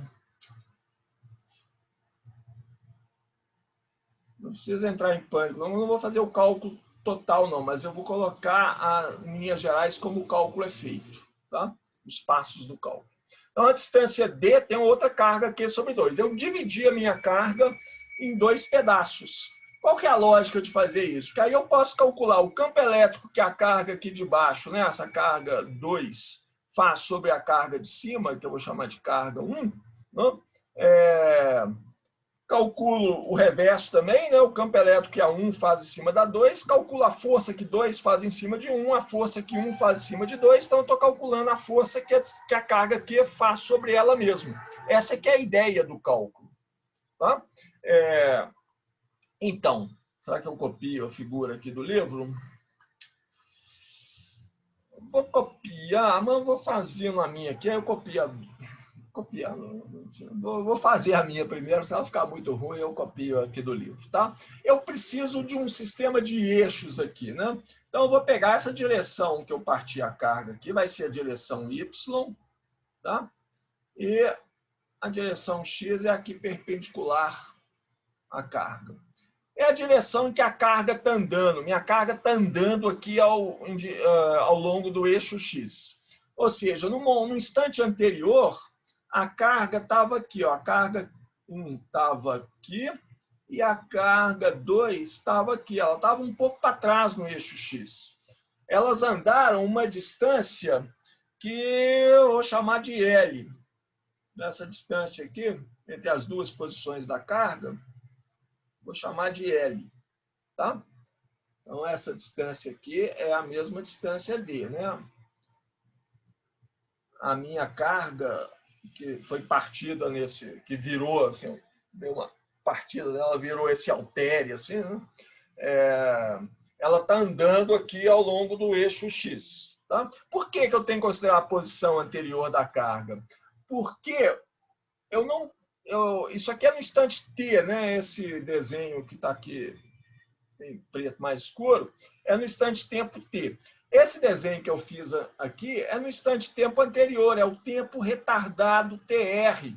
não precisa entrar em pânico, não vou fazer o cálculo total não, mas eu vou colocar em linhas gerais como o cálculo é feito, tá? Os passos do cálculo. Então, a distância D tem outra carga Q sobre 2. Eu dividi a minha carga em 2 pedaços. Qual que é a lógica de fazer isso? Porque aí eu posso calcular o campo elétrico que a carga aqui de baixo, né, essa carga 2, faz sobre a carga de cima, que eu vou chamar de carga 1. Né? Calculo o reverso também, né? O campo elétrico que a 1 faz em cima da 2, calculo a força que 2 faz em cima de 1, a força que 1 faz em cima de 2, então eu estou calculando a força que a carga Q faz sobre ela mesma. Essa que é a ideia do cálculo. Tá? Então, será que eu copio a figura aqui do livro? Vou copiar, mas vou fazer na minha aqui, aí eu copiando. Vou fazer a minha primeiro, se ela ficar muito ruim, eu copio aqui do livro, tá? Eu preciso de um sistema de eixos aqui, né? Então, eu vou pegar essa direção que eu parti a carga aqui, vai ser a direção Y, tá? E a direção X é aqui perpendicular à carga. É a direção em que a carga está andando. Minha carga está andando aqui ao longo do eixo X. Ou seja, no instante anterior, a carga estava aqui, ó. A carga 1 estava aqui e a carga 2 estava aqui. Ela estava um pouco para trás no eixo X. Elas andaram uma distância que eu vou chamar de L. Nessa distância aqui, entre as duas posições da carga, vou chamar de L. Tá? Então, essa distância aqui é a mesma distância D, né? A minha carga que foi partida nesse, que virou, assim, deu uma partida dela, virou esse haltere, assim, né? Ela está andando aqui ao longo do eixo X. Tá? Por que eu tenho que considerar a posição anterior da carga? Porque isso aqui é no instante T, né? Esse desenho que está aqui em preto mais escuro, é no instante tempo T. Esse desenho que eu fiz aqui é no instante tempo anterior, é o tempo retardado TR.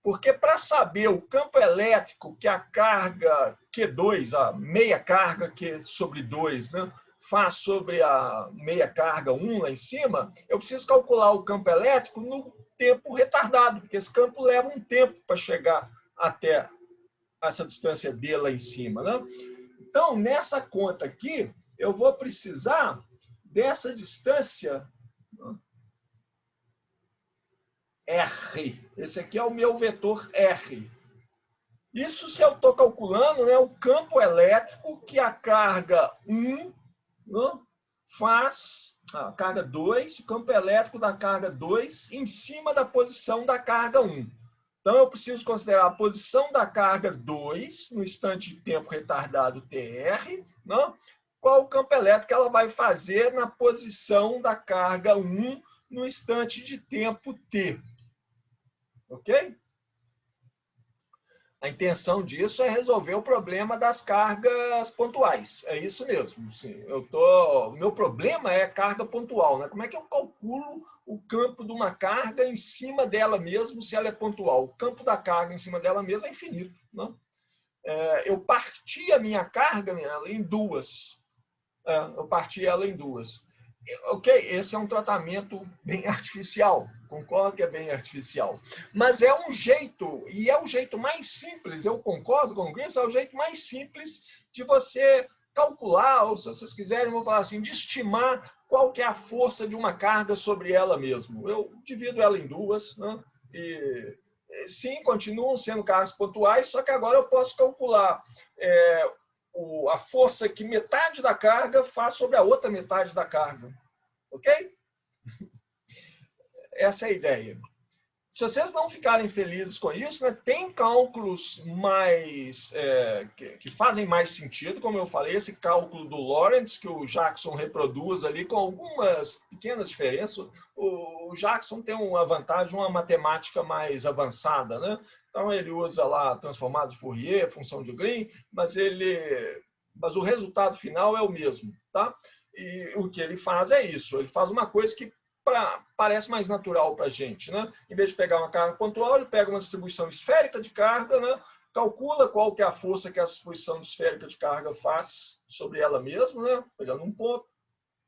Porque para saber o campo elétrico que a carga Q2, a meia carga Q sobre 2, né, faz sobre a meia carga 1 lá em cima, eu preciso calcular o campo elétrico no tempo retardado, porque esse campo leva um tempo para chegar até essa distância D lá em cima. Né? Então, nessa conta aqui, eu vou precisar dessa distância R. Esse aqui é o meu vetor R. Isso se eu estou calculando, né, o campo elétrico que a carga 1, né, faz, a carga 2, o campo elétrico da carga 2 em cima da posição da carga 1. Então, eu preciso considerar a posição da carga 2 no instante de tempo retardado TR, né? Qual o campo elétrico que ela vai fazer na posição da carga 1 no instante de tempo T. Ok? A intenção disso é resolver o problema das cargas pontuais. É isso mesmo. Sim, meu problema é carga pontual. Né? Como é que eu calculo o campo de uma carga em cima dela mesmo, se ela é pontual? O campo da carga em cima dela mesmo é infinito. Né? Eu parti a minha carga em duas. Eu parti ela em duas. Ok, esse é um tratamento bem artificial, concordo que é bem artificial, mas é um jeito, e é o jeito mais simples, eu concordo com o Grimes, é o jeito mais simples de você calcular, ou se vocês quiserem, vou falar assim, de estimar qual que é a força de uma carga sobre ela mesmo. Eu divido ela em duas, né? E sim, continuam sendo cargas pontuais, só que agora eu posso calcular a força que metade da carga faz sobre a outra metade da carga. Ok? Essa é a ideia. Se vocês não ficarem felizes com isso, né, tem cálculos mais que fazem mais sentido, como eu falei, esse cálculo do Lorentz, que o Jackson reproduz ali com algumas pequenas diferenças. O Jackson tem uma vantagem, uma matemática mais avançada, né? Então, ele usa lá transformado de Fourier, função de Green, mas o resultado final é o mesmo. Tá? E o que ele faz é isso, ele faz uma coisa que parece mais natural para a gente, né? Em vez de pegar uma carga pontual, ele pega uma distribuição esférica de carga, né? Calcula qual que é a força que a distribuição esférica de carga faz sobre ela mesma, né? Pegando um ponto,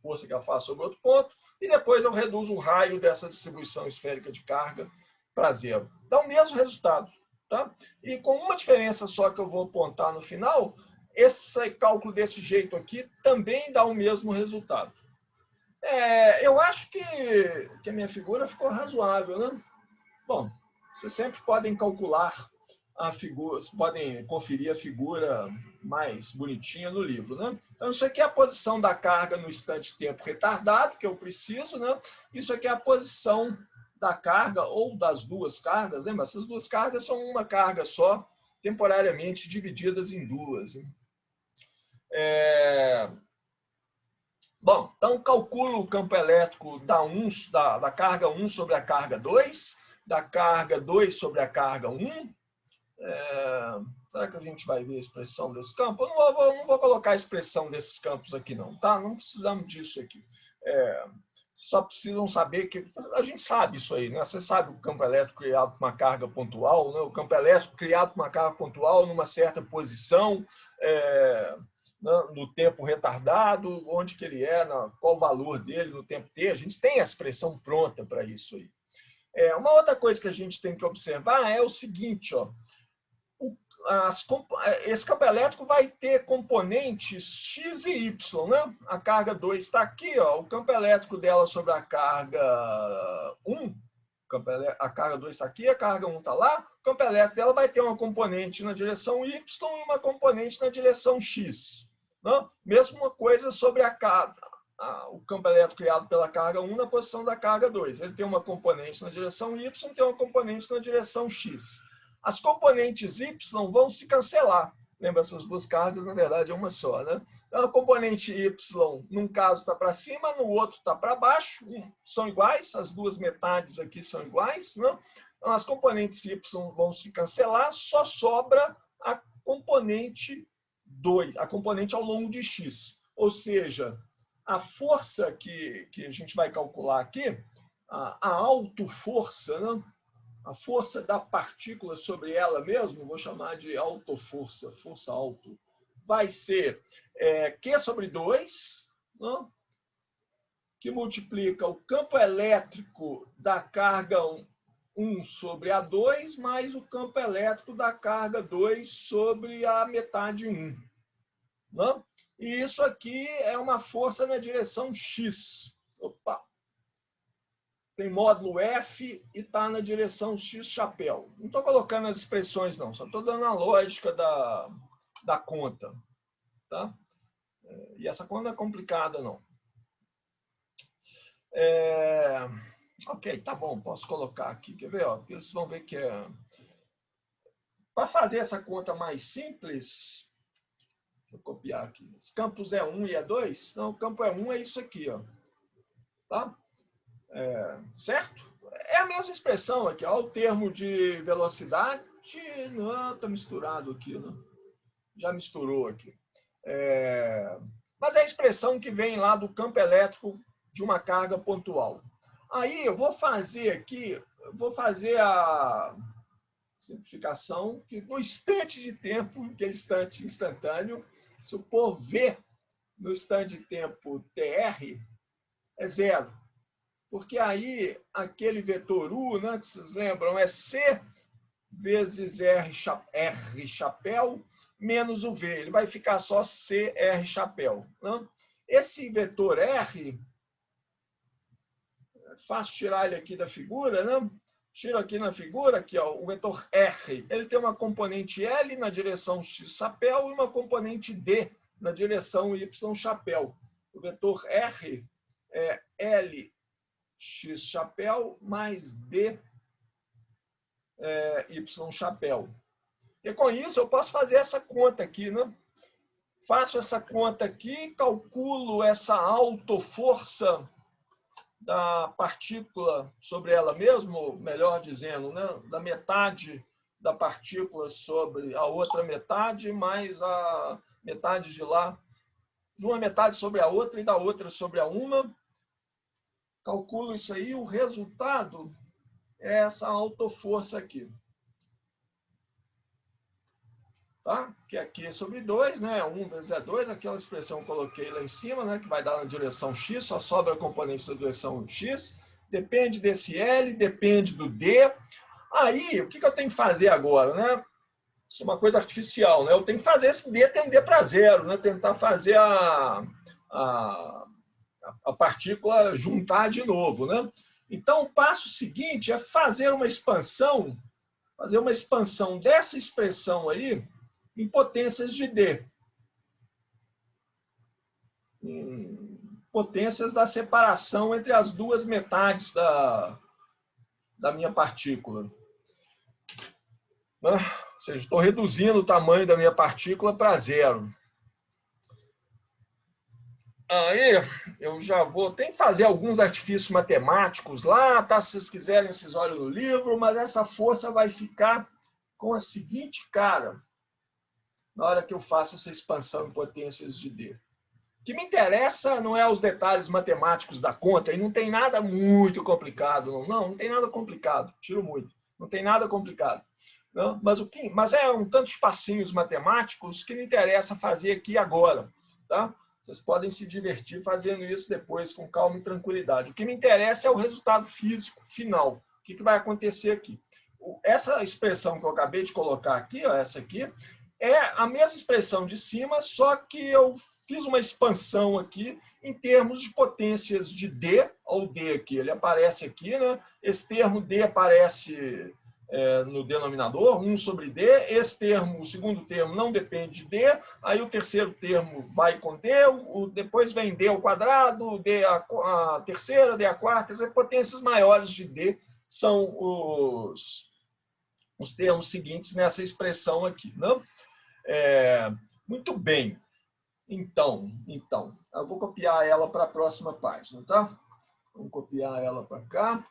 força que ela faz sobre outro ponto, e depois eu reduzo o raio dessa distribuição esférica de carga para zero. Dá o mesmo resultado, tá? E com uma diferença só que eu vou apontar no final, esse cálculo desse jeito aqui também dá o mesmo resultado. Eu acho que a minha figura ficou razoável, né? Bom, vocês sempre podem calcular a figura, podem conferir a figura mais bonitinha no livro, né? Então, isso aqui é a posição da carga no instante tempo retardado, que eu preciso, né? Isso aqui é a posição da carga ou das duas cargas, lembra? Essas duas cargas são uma carga só, temporariamente divididas em duas. Né? Bom, então calculo o campo elétrico da carga 1 sobre a carga 2, da carga 2 sobre a carga 1. Será que a gente vai ver a expressão desse campo? Eu não vou colocar a expressão desses campos aqui, não, tá? Não precisamos disso aqui. Só precisam saber que... A gente sabe isso aí, né? Você sabe o campo elétrico criado por uma carga pontual, né? O campo elétrico criado por uma carga pontual numa certa posição, no tempo retardado, onde que ele é, qual o valor dele no tempo t. A gente tem a expressão pronta para isso aí. Uma outra coisa que a gente tem que observar é o seguinte, ó, esse campo elétrico vai ter componentes x e y, né? A carga 2 está aqui, ó, o campo elétrico dela sobre a carga 1, a carga 2 está aqui, a carga 1 está lá, o campo elétrico dela vai ter uma componente na direção y e uma componente na direção x. Né? Mesma coisa sobre o campo elétrico criado pela carga 1 na posição da carga 2. Ele tem uma componente na direção y e tem uma componente na direção x. As componentes y vão se cancelar. Lembra, essas duas cargas, na verdade, é uma só. Né? Então, a componente y, num caso, está para cima, no outro está para baixo. São iguais, as duas metades aqui são iguais. Né? Então, as componentes y vão se cancelar, só sobra a componente 2, a componente ao longo de x. Ou seja, a força que a gente vai calcular aqui, a autoforça, né? A força da partícula sobre ela mesma, vou chamar de autoforça, força auto, vai ser Q sobre 2, né? Que multiplica o campo elétrico da carga 1 sobre a 2, mais o campo elétrico da carga 2 sobre a metade 1. Né? E isso aqui é uma força na direção x. Opa! Tem módulo F e está na direção x chapéu. Não estou colocando as expressões, não. Só estou dando a lógica da conta. Tá? E essa conta não é complicada, não. Ok, tá bom. Posso colocar aqui. Quer ver? Ó, vocês vão ver que para fazer essa conta mais simples, deixa eu copiar aqui. Os campos é 1 e é 2. Não, o campo é 1 é isso aqui. Ó. Tá? Certo? É a mesma expressão aqui, ó, o termo de velocidade, não, está misturado aqui, né? Já misturou aqui. Mas é a expressão que vem lá do campo elétrico de uma carga pontual. Aí eu vou fazer aqui, a simplificação, que no instante de tempo, aquele instante instantâneo, se eu pôr V no instante de tempo TR, é zero. Porque aí, aquele vetor U, né, que vocês lembram, é C vezes R chapéu menos o V. Ele vai ficar só CR chapéu. Né? Esse vetor R, é fácil tirar ele aqui da figura, né? Tiro aqui na figura, aqui, ó, o vetor R. Ele tem uma componente L na direção X chapéu e uma componente D na direção Y chapéu. O vetor R é L x chapéu mais d y chapéu. E com isso eu posso fazer essa conta aqui, né? Faço essa conta aqui, calculo essa autoforça da partícula sobre ela mesma, ou melhor dizendo, né? Da metade da partícula sobre a outra metade, mais a metade de lá, de uma metade sobre a outra e da outra sobre a uma. calculo isso aí, o resultado é essa autoforça aqui. Tá? Que aqui é sobre 2, né? 1 vezes é 2, aquela expressão que eu coloquei lá em cima, né? Que vai dar na direção x, só sobra a componente da direção x. Depende desse L, depende do D. Aí, o que eu tenho que fazer agora, né? Isso é uma coisa artificial, né? Eu tenho que fazer esse D tender para zero, né? Tentar fazer a partícula juntar de novo, né? Então, o passo seguinte é fazer uma expansão dessa expressão aí em potências de D. Em potências da separação entre as duas metades da minha partícula. Ou seja, estou reduzindo o tamanho da minha partícula para zero. Aí eu já vou... Tem que fazer alguns artifícios matemáticos lá, tá? Se vocês quiserem, vocês olham no livro, mas essa força vai ficar com a seguinte cara, na hora que eu faço essa expansão em potências de D. O que me interessa não é os detalhes matemáticos da conta, e não tem nada muito complicado, não tem nada complicado, tiro muito, não tem nada complicado. Não? Mas é um tanto de passinhos matemáticos que me interessa fazer aqui agora. Tá? Vocês podem se divertir fazendo isso depois com calma e tranquilidade. O que me interessa é o resultado físico final. O que vai acontecer aqui? Essa expressão que eu acabei de colocar aqui, ó, essa aqui, é a mesma expressão de cima, só que eu fiz uma expansão aqui em termos de potências de D, ou D aqui, ele aparece aqui, né? Esse termo D aparece no denominador, 1 sobre D, esse termo, o segundo termo não depende de D, aí o terceiro termo vai com D, depois vem D ao quadrado, D a terceira, D a quarta, as potências maiores de D são os termos seguintes nessa expressão aqui, não? Muito bem. Então, eu vou copiar ela para a próxima página, tá? Vamos copiar ela para cá.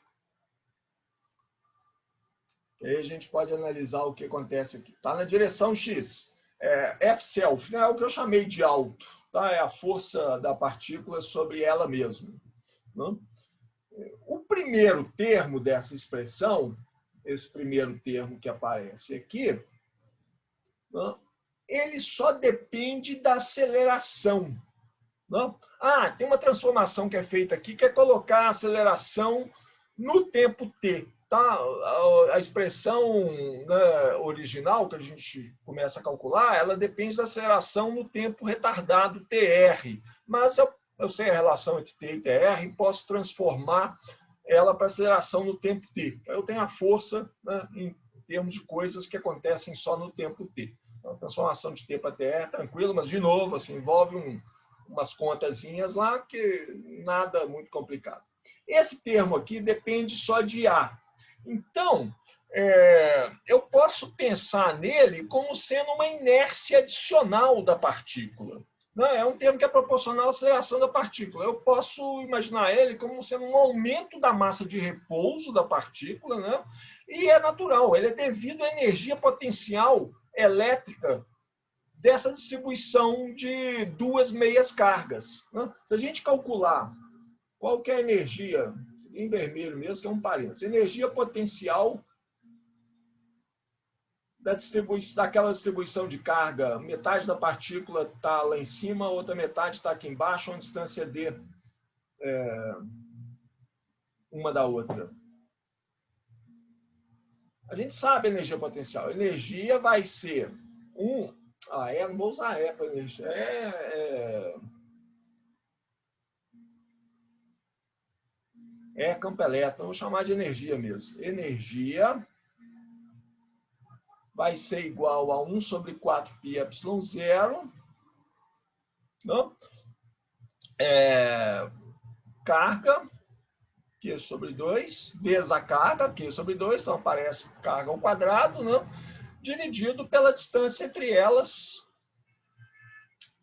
E aí a gente pode analisar o que acontece aqui. Está na direção X. F-self, né? É o que eu chamei de alto. Tá? É a força da partícula sobre ela mesma. Não? O primeiro termo dessa expressão, esse primeiro termo que aparece aqui, não? Ele só depende da aceleração. Não? Tem uma transformação que é feita aqui, que é colocar a aceleração no tempo t. Tá? A expressão, né, original que a gente começa a calcular, ela depende da aceleração no tempo retardado tr. Mas eu sei a relação entre t e tr e posso transformar ela para aceleração no tempo t. Eu tenho a força, né, em termos de coisas que acontecem só no tempo t. A transformação de t para tr, tranquilo, mas, de novo, assim, envolve umas contazinhas lá que nada muito complicado. Esse termo aqui depende só de A. Então, eu posso pensar nele como sendo uma inércia adicional da partícula. É um termo que é proporcional à aceleração da partícula. Eu posso imaginar ele como sendo um aumento da massa de repouso da partícula, né? E é natural, ele é devido à energia potencial elétrica dessa distribuição de duas meias cargas. Né? Se a gente calcular qual que é a energia, em vermelho mesmo, que é um parênteses, energia potencial daquela distribuição de carga, metade da partícula está lá em cima, a outra metade está aqui embaixo, uma distância d uma da outra. A gente sabe a energia potencial. A energia vai ser não vou usar para energia. Campo elétrico, vou chamar de energia mesmo. Energia vai ser igual a 1 sobre 4πε0. Não? Carga, Q sobre 2, vezes a carga, Q sobre 2, então aparece carga ao quadrado, não? Dividido pela distância entre elas,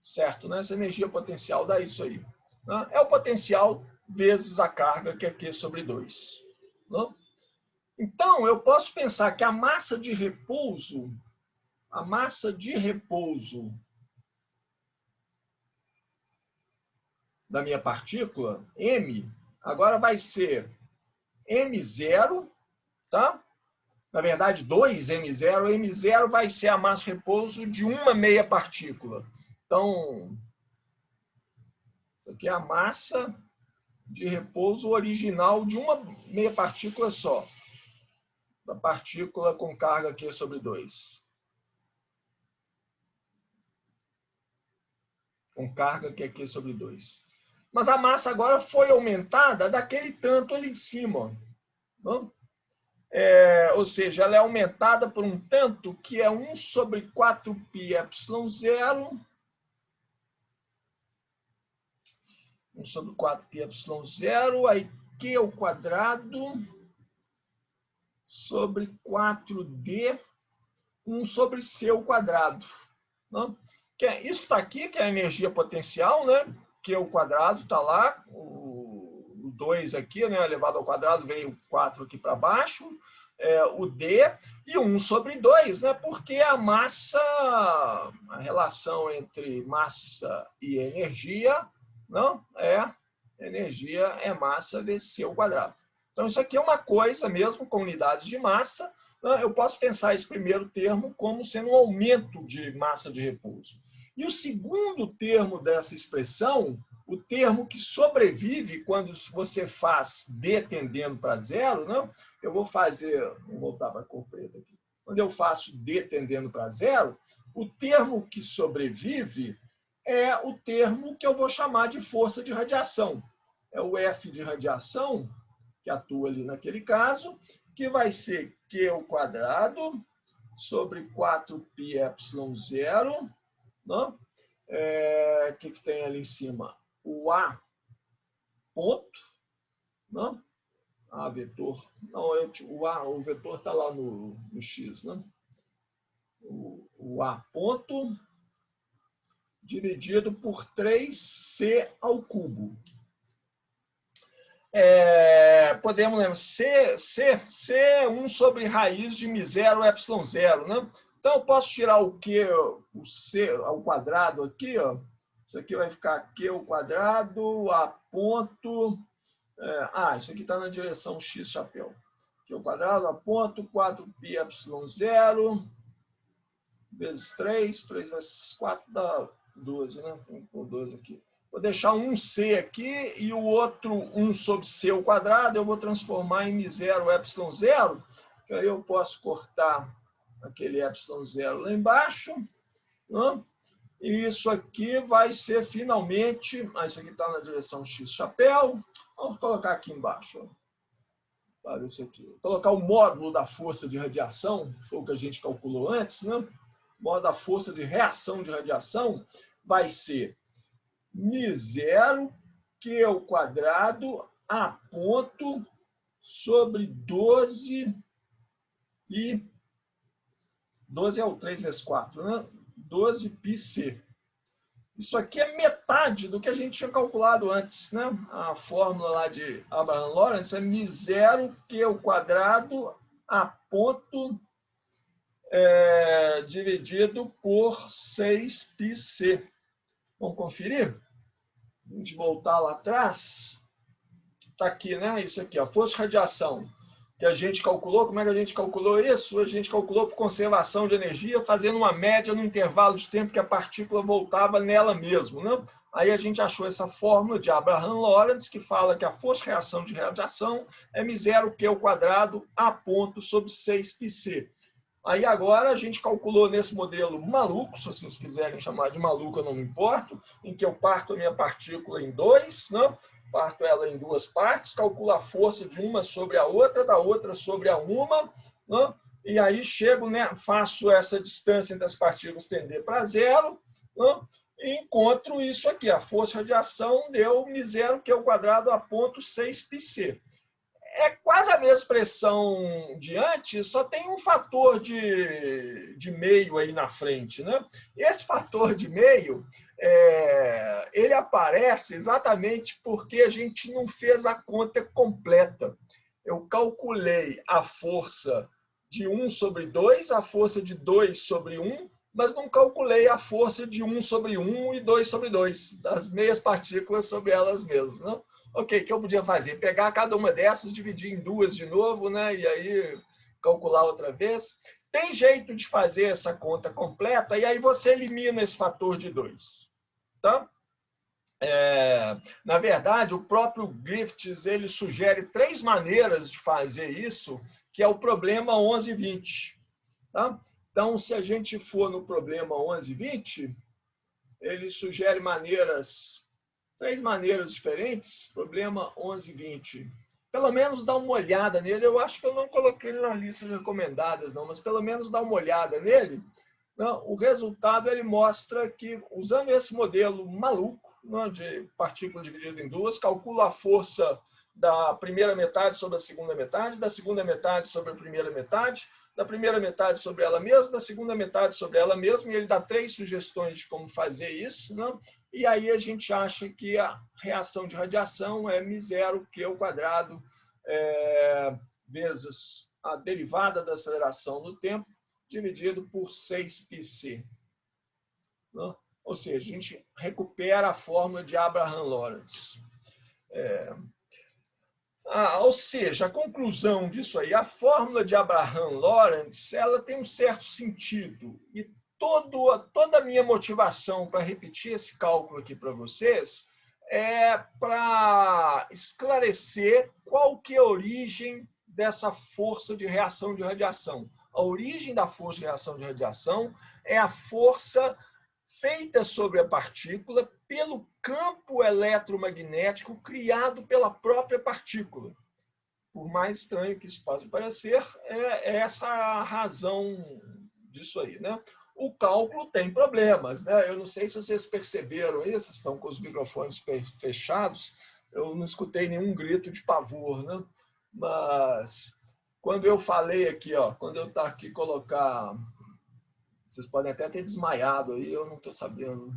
certo? Né? Essa energia potencial dá isso aí. Não? É o potencial vezes a carga, que é Q sobre 2. Não? Então, eu posso pensar que a massa de repouso da minha partícula, m, agora vai ser M0, tá? Na verdade, 2m0. M0 vai ser a massa de repouso de uma meia partícula. Então, isso aqui é a massa de repouso original de uma meia partícula só. Da partícula com carga Q sobre 2. Com carga que é Q sobre 2. Mas a massa agora foi aumentada daquele tanto ali de cima. Não? Ou seja, ela é aumentada por um tanto que é 1 sobre 4πε0. 1 sobre 4πε0, aí Q ao quadrado sobre 4D, 1 sobre C ao quadrado. Não? Isso está aqui, que é a energia potencial, né? Q ao quadrado está lá, o 2 aqui, né? Elevado ao quadrado, veio o 4 aqui para baixo, o D, e 1 sobre 2, né? Porque a massa, a relação entre massa e energia, não energia é massa vezes C ao quadrado. Então, isso aqui é uma coisa mesmo com unidades de massa. Eu posso pensar esse primeiro termo como sendo um aumento de massa de repouso. E o segundo termo dessa expressão, o termo que sobrevive quando você faz D tendendo para zero, não? Eu vou voltar para a cor preta aqui. Quando eu faço D tendendo para zero, o termo que sobrevive é o termo que eu vou chamar de força de radiação. É o F de radiação, que atua ali naquele caso, que vai ser Q ao quadrado sobre 4πε0. O que tem ali em cima? O A ponto. Não? A vetor. Não, o vetor está lá no X. Né? O A ponto dividido por 3C ao cubo. Podemos lembrar, C é 1 sobre raiz de μ0 ε0, né? Então, eu posso tirar o C ao quadrado aqui, ó. Isso aqui vai ficar Q ao quadrado, A ponto... isso aqui está na direção X chapéu. Q ao quadrado, A ponto, 4πε0, vezes 3 vezes 4 dá 12, né? Tem que pôr 12 aqui. Vou deixar um C aqui e o outro 1 sobre C ao quadrado, eu vou transformar em μ0 ε0, que aí eu posso cortar aquele ε0 lá embaixo. Né? E isso aqui vai ser finalmente... isso aqui está na direção X chapéu. Vamos colocar aqui embaixo. Para isso aqui. Vou colocar o módulo da força de radiação, que foi o que a gente calculou antes. Né? O módulo da força de reação de radiação vai ser μ0 Q ao quadrado A ponto sobre 12 e 12 é o 3 vezes 4, né? 12 πC. Isso aqui é metade do que a gente tinha calculado antes, né? A fórmula lá de Abraham Lorentz é μ0 Q ao quadrado A ponto dividido por 6 πC. Vamos conferir? A gente voltar lá atrás. Está aqui, né? Isso aqui, a força de radiação que a gente calculou. Como é que a gente calculou isso? A gente calculou por conservação de energia, fazendo uma média no intervalo de tempo que a partícula voltava nela mesmo. Né? Aí a gente achou essa fórmula de Abraham Lorentz, que fala que a força de reação de radiação é μ0 Q ao quadrado A ponto sobre 6 πC. Aí agora a gente calculou nesse modelo maluco, se vocês quiserem chamar de maluco, eu não me importo, em que eu parto a minha partícula em 2, né? Parto ela em 2 partes, calculo a força de uma sobre a outra, da outra sobre a uma, né? E aí chego, né? Faço essa distância entre as partículas tender para zero, né? E encontro isso aqui, a força de radiação deu μ0 Q ao quadrado A ponto 6 πC. É quase a mesma expressão de antes, só tem um fator de meio aí na frente. Né? Esse fator de meio, ele aparece exatamente porque a gente não fez a conta completa. Eu calculei a força de 1 sobre 2, a força de 2 sobre 1 mas não calculei a força de 1/1 e 2/2, das meias partículas sobre elas mesmas. Né? Ok, o que eu podia fazer? Pegar cada uma dessas, dividir em duas de novo, né? E aí calcular outra vez. Tem jeito de fazer essa conta completa, e aí você elimina esse fator de 2. Tá? Na verdade, o próprio Griffiths ele sugere 3 maneiras de fazer isso, que é o problema 11/20. Tá? Então, se a gente for no problema 11/20, ele sugere 3 maneiras diferentes. Problema 11/20. Pelo menos dá uma olhada nele. Eu acho que eu não coloquei ele na lista de recomendadas, não, mas pelo menos dá uma olhada nele. O resultado ele mostra que, usando esse modelo maluco, de partícula dividida em duas, calcula a força da primeira metade sobre a segunda metade, da segunda metade sobre a primeira metade, da primeira metade sobre ela mesma, da segunda metade sobre ela mesma, e ele dá 3 sugestões de como fazer isso, né? E aí a gente acha que a reação de radiação é μ0Q² vezes a derivada da aceleração no tempo, dividido por 6πc. Né? Ou seja, a gente recupera a fórmula de Abraham-Lorentz. Ou seja, a conclusão disso aí, a fórmula de Abraham-Lorentz, ela tem um certo sentido. E toda a minha motivação para repetir esse cálculo aqui para vocês é para esclarecer qual que é a origem dessa força de reação de radiação. A origem da força de reação de radiação é a força feita sobre a partícula pelo campo eletromagnético criado pela própria partícula. Por mais estranho que isso possa parecer, é essa a razão disso aí, né? O cálculo tem problemas, né? Eu não sei se vocês perceberam aí, vocês estão com os microfones fechados, eu não escutei nenhum grito de pavor, né? Mas quando eu falei aqui, quando eu estou aqui colocar... Vocês podem até ter desmaiado aí, eu não estou sabendo.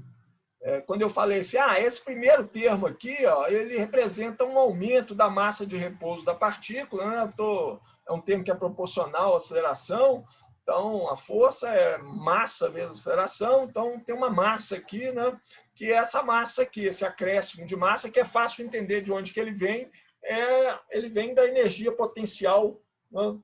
Quando eu falei assim, esse primeiro termo aqui, ele representa um aumento da massa de repouso da partícula, né? É um termo que é proporcional à aceleração, então a força é massa vezes aceleração, então tem uma massa aqui, né? Que é essa massa aqui, esse acréscimo de massa, que é fácil entender de onde que ele vem da energia potencial, né?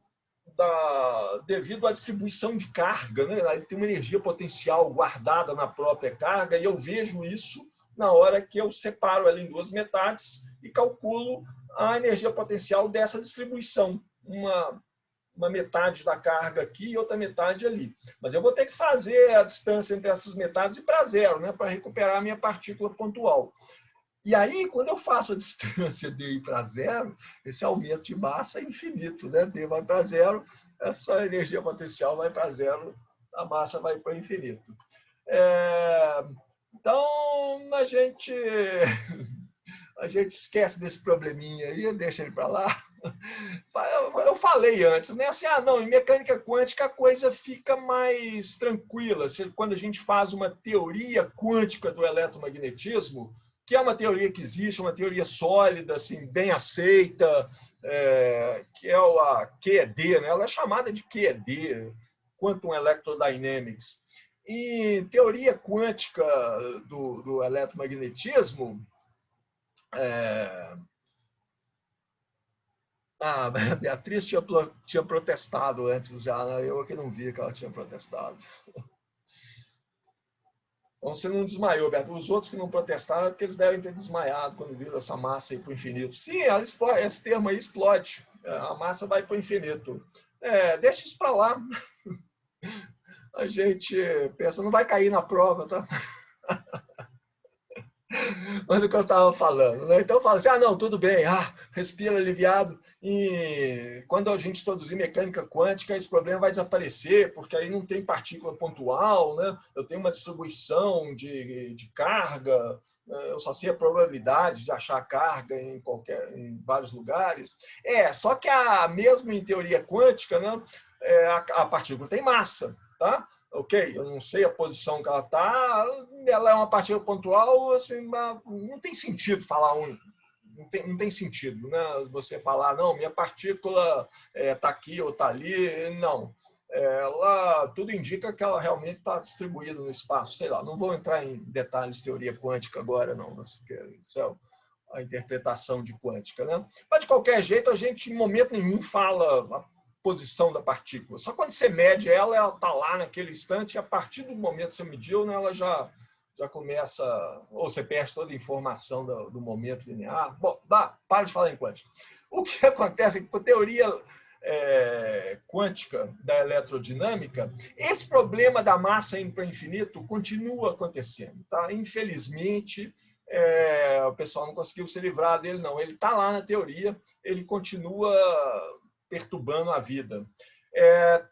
Devido à distribuição de carga, né? Ele tem uma energia potencial guardada na própria carga, e eu vejo isso na hora que eu separo ela em 2 metades e calculo a energia potencial dessa distribuição. Uma metade da carga aqui e outra metade ali. Mas eu vou ter que fazer a distância entre essas metades ir para 0, né? Para recuperar a minha partícula pontual. E aí, quando eu faço a distância d para 0, esse aumento de massa é infinito, né? D vai para 0, essa energia potencial vai para 0, a massa vai para o infinito. Então, a gente esquece desse probleminha aí, deixa ele para lá. Eu falei antes, né? Assim, não, em mecânica quântica a coisa fica mais tranquila. Quando a gente faz uma teoria quântica do eletromagnetismo, que é uma teoria que existe, uma teoria sólida, assim, bem aceita, que é a QED, né? Ela é chamada de QED, Quantum Electrodynamics. E teoria quântica do eletromagnetismo, a Beatriz tinha protestado antes já, né? Eu aqui não vi que ela tinha protestado. Então, você não desmaiou, Beto. Os outros que não protestaram é porque eles devem ter desmaiado quando viram essa massa aí para o infinito. Sim, ela explode, esse termo aí explode. A massa vai para o infinito. Deixa isso para lá. A gente pensa, não vai cair na prova, tá? Mas o que eu estava falando, né? Então eu falo assim, não, tudo bem, respira aliviado, e quando a gente introduzir mecânica quântica, esse problema vai desaparecer, porque aí não tem partícula pontual, né? Eu tenho uma distribuição de carga, eu só sei a probabilidade de achar carga em vários lugares. Só que mesmo em teoria quântica, né, a partícula tem massa, tá? Ok, eu não sei a posição que ela está, ela é uma partícula pontual, assim, não tem sentido falar não tem sentido, né? Você falar, não, minha partícula está aqui ou está ali, não. tudo indica que ela realmente está distribuída no espaço. Sei lá, não vou entrar em detalhes de teoria quântica agora, não. Isso é a interpretação de quântica, né? Mas, de qualquer jeito, a gente, em momento nenhum, fala a posição da partícula. Só quando você mede ela está lá naquele instante, e a partir do momento que você mediu, né, ela já começa, ou você perde toda a informação do momento linear. Bom, para de falar em quântica. O que acontece é que, com a teoria quântica da eletrodinâmica, esse problema da massa indo para o infinito continua acontecendo. Tá? Infelizmente, o pessoal não conseguiu se livrar dele, não. Ele está lá na teoria, ele continua perturbando a vida.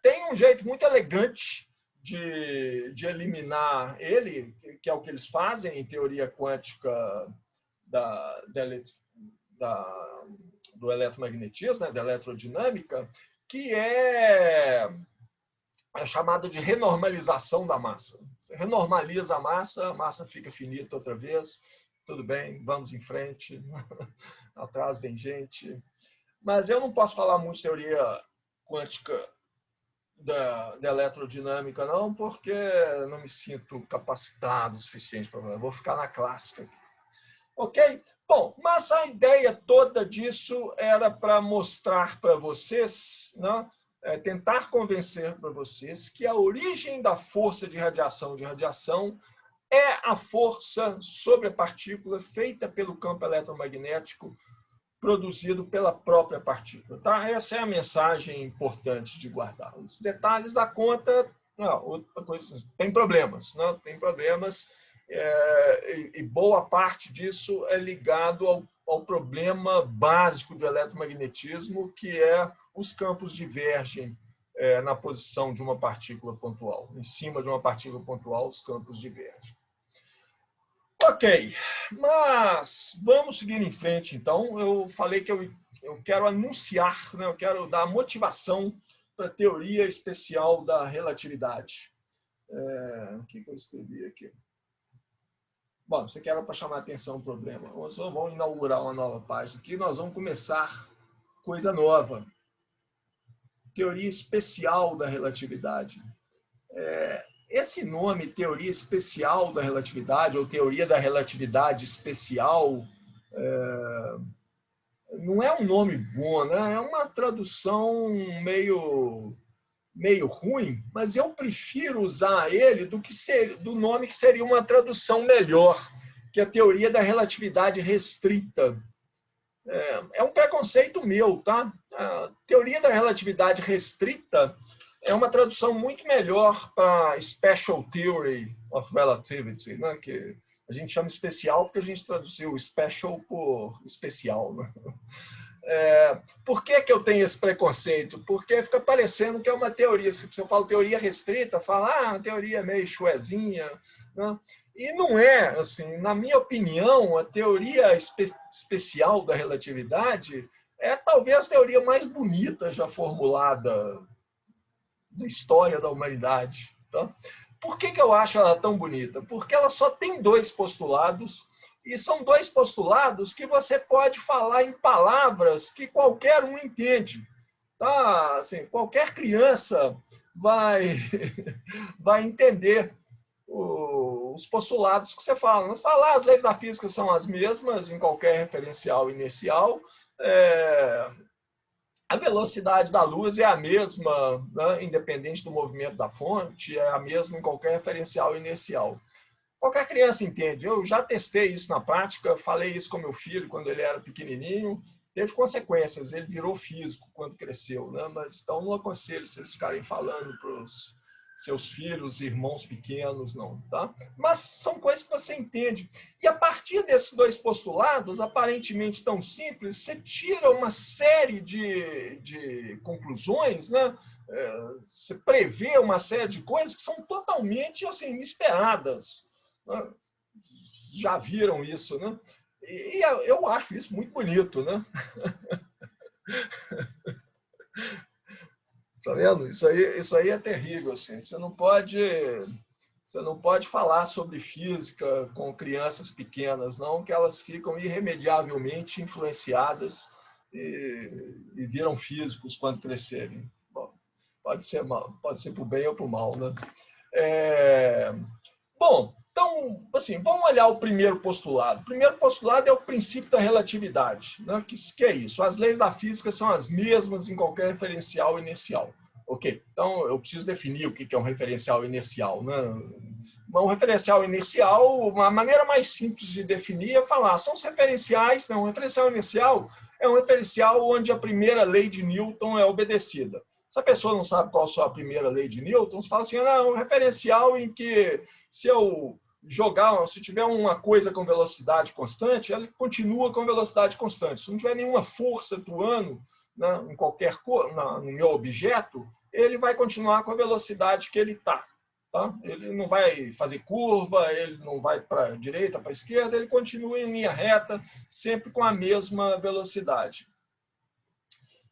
Tem um jeito muito elegante de eliminar ele, que é o que eles fazem em teoria quântica do eletromagnetismo, né, da eletrodinâmica, que é chamada de renormalização da massa. Você renormaliza a massa fica finita outra vez, tudo bem, vamos em frente, atrás vem gente. Mas eu não posso falar muito de teoria quântica da eletrodinâmica, não, porque não me sinto capacitado o suficiente para... Vou ficar na clássica. Ok? Bom, mas a ideia toda disso era para mostrar para vocês, né, tentar convencer para vocês que a origem da força de radiação é a força sobre a partícula feita pelo campo eletromagnético produzido pela própria partícula. Tá? Essa é a mensagem importante de guardar. Os detalhes da conta, outra coisa, tem problemas. Não? Tem problemas, e boa parte disso é ligado ao problema básico do eletromagnetismo, que é os campos divergem na posição de uma partícula pontual. Em cima de uma partícula pontual, os campos divergem. Ok, mas vamos seguir em frente, então. Eu falei que eu quero anunciar, né, eu quero dar motivação para a teoria especial da relatividade. O que eu escrevi aqui? Bom, você quer para chamar a atenção o problema. Nós vamos inaugurar uma nova página aqui, nós vamos começar coisa nova. Teoria especial da relatividade. Esse nome, teoria especial da relatividade, ou teoria da relatividade especial, não é um nome bom, né? É uma tradução meio ruim, mas eu prefiro usar ele do nome que seria uma tradução melhor, que é a teoria da relatividade restrita. É um preconceito meu, tá? A teoria da relatividade restrita é uma tradução muito melhor para Special Theory of Relativity, né? Que a gente chama especial porque a gente traduziu special por especial. Né? Por que eu tenho esse preconceito? Porque fica parecendo que é uma teoria. Se eu falo teoria restrita, fala, uma teoria meio chuezinha. Né? E não é, assim, na minha opinião, a teoria especial da relatividade é talvez a teoria mais bonita já formulada da história da humanidade. Tá? Por que eu acho ela tão bonita? Porque ela só tem dois postulados, e são dois postulados que você pode falar em palavras que qualquer um entende. Tá? Assim, qualquer criança vai entender os postulados que você fala. Não falar, as leis da física são as mesmas em qualquer referencial inicial. A velocidade da luz é a mesma, né, independente do movimento da fonte, é a mesma em qualquer referencial inicial. Qualquer criança entende. Eu já testei isso na prática, falei isso com meu filho quando ele era pequenininho, teve consequências, ele virou físico quando cresceu, né? Mas então não aconselho vocês ficarem falando para os seus filhos, irmãos pequenos, não, tá? Mas são coisas que você entende. E a partir desses dois postulados, aparentemente tão simples, você tira uma série de conclusões, né? Você prevê uma série de coisas que são totalmente assim, inesperadas. Né? Já viram isso, né? E eu acho isso muito bonito, né? Tá vendo? Isso aí é terrível, assim. Você não pode falar sobre física com crianças pequenas, não, que elas ficam irremediavelmente influenciadas e viram físicos quando crescerem. Bom, Pode ser para o bem ou para o mal, né? Bom, então, assim, vamos olhar o primeiro postulado. O primeiro postulado é o princípio da relatividade, né? Que é isso? As leis da física são as mesmas em qualquer referencial inercial. Ok, então eu preciso definir o que é um referencial inercial, né? Um referencial inercial, uma maneira mais simples de definir é falar, são os referenciais, não, um referencial inercial é um referencial onde a primeira lei de Newton é obedecida. Se a pessoa não sabe qual é a primeira lei de Newton, você fala assim, não, é um referencial em que se eu jogar, se tiver uma coisa com velocidade constante, ela continua com velocidade constante. Se não tiver nenhuma força atuando, né, em qualquer no meu objeto, ele vai continuar com a velocidade que ele está. Tá? Ele não vai fazer curva, ele não vai para a direita, para a esquerda, ele continua em linha reta, sempre com a mesma velocidade.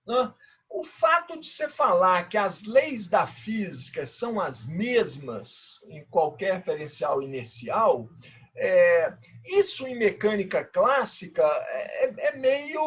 Né? O fato de você falar que as leis da física são as mesmas em qualquer referencial inercial, isso em mecânica clássica é meio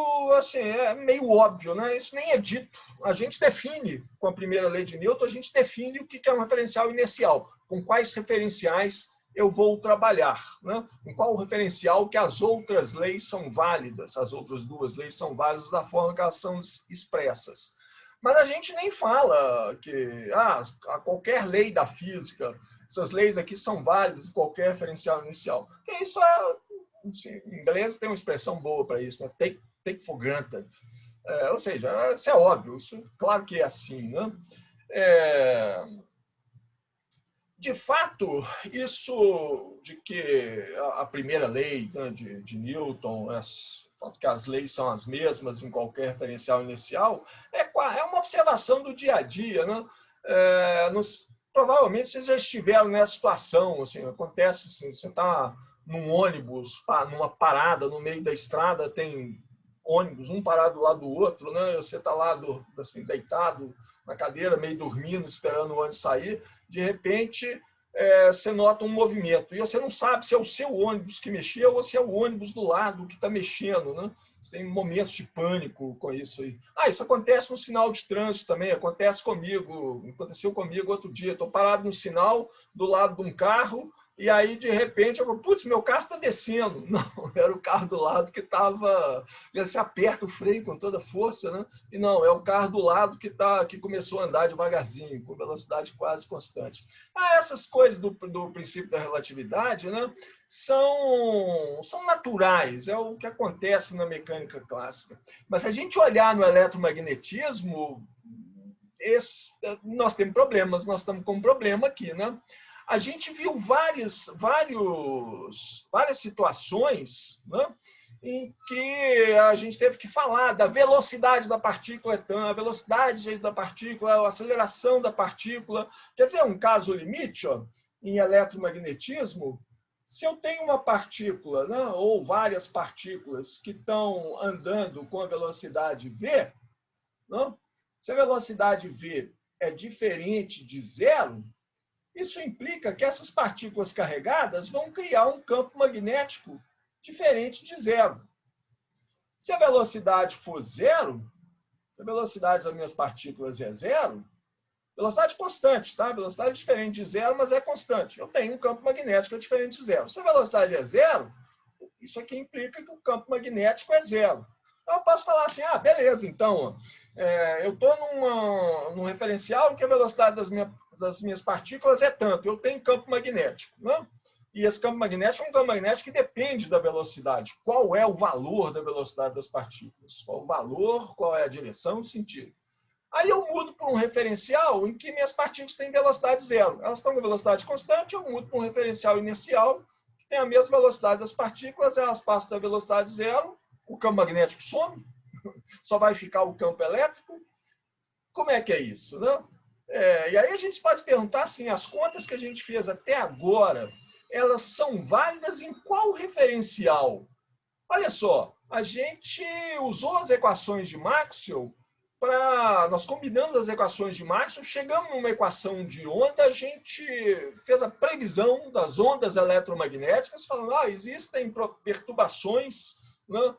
óbvio, né? Isso nem é dito. A gente define, com a primeira lei de Newton, a gente define o que é um referencial inercial, com quais referenciais eu vou trabalhar, né? Em qual referencial que as outras leis são válidas, as outras duas leis são válidas da forma que elas são expressas. Mas a gente nem fala que a qualquer lei da física, essas leis aqui são válidas em qualquer referencial inicial. Porque isso em inglês tem uma expressão boa para isso, né? Take for granted. Ou seja, isso é óbvio, isso, claro que é assim, né? De fato, isso de que a primeira lei, né, de Newton, que as leis são as mesmas em qualquer referencial inicial, é uma observação do dia a dia. Né? Provavelmente vocês já estiveram nessa situação. Assim, acontece, assim, você está num ônibus, numa parada no meio da estrada, tem ônibus, um parado do lado do outro, né? Você está lá assim, deitado na cadeira, meio dormindo, esperando o ônibus sair. De repente, você nota um movimento. E você não sabe se é o seu ônibus que mexeu ou se é o ônibus do lado que está mexendo. Né? Você tem momentos de pânico com isso aí. Isso acontece no sinal de trânsito também. Aconteceu comigo outro dia. Estou parado no sinal, do lado de um carro, e aí, de repente, eu falo, putz, meu carro está descendo. Não, era o carro do lado que estava... Você aperta o freio com toda força, né? E não, é o carro do lado que começou a andar devagarzinho, com velocidade quase constante. Essas coisas do princípio da relatividade, né, são naturais, é o que acontece na mecânica clássica. Mas se a gente olhar no eletromagnetismo, nós temos problemas, nós estamos com um problema aqui, né? A gente viu várias situações, né, em que a gente teve que falar da velocidade da partícula, a velocidade da partícula, a aceleração da partícula. Quer dizer, um caso limite, em eletromagnetismo, se eu tenho uma partícula, né, ou várias partículas que estão andando com a velocidade v, né, se a velocidade v é diferente de zero, isso implica que essas partículas carregadas vão criar um campo magnético diferente de zero. Se a velocidade for zero, se a velocidade das minhas partículas é zero, velocidade constante, tá? Velocidade diferente de zero, mas é constante. Eu tenho um campo magnético diferente de zero. Se a velocidade é zero, isso aqui implica que o campo magnético é zero. Então, eu posso falar assim, beleza, então, eu estou num referencial que a velocidade das minhas partículas é tanto, eu tenho campo magnético, né? E esse campo magnético é um campo magnético que depende da velocidade. Qual é o valor da velocidade das partículas? Qual o valor, qual é a direção e o sentido? Aí eu mudo para um referencial em que minhas partículas têm velocidade zero. Elas estão com velocidade constante, eu mudo para um referencial inercial que tem a mesma velocidade das partículas, elas passam da velocidade zero, o campo magnético some, só vai ficar o campo elétrico. Como é que é isso? Né? E aí a gente pode perguntar assim, as contas que a gente fez até agora, elas são válidas em qual referencial? Olha só, a gente usou as equações de Maxwell nós combinamos as equações de Maxwell, chegamos numa equação de onda, a gente fez a previsão das ondas eletromagnéticas, falando existem perturbações, né,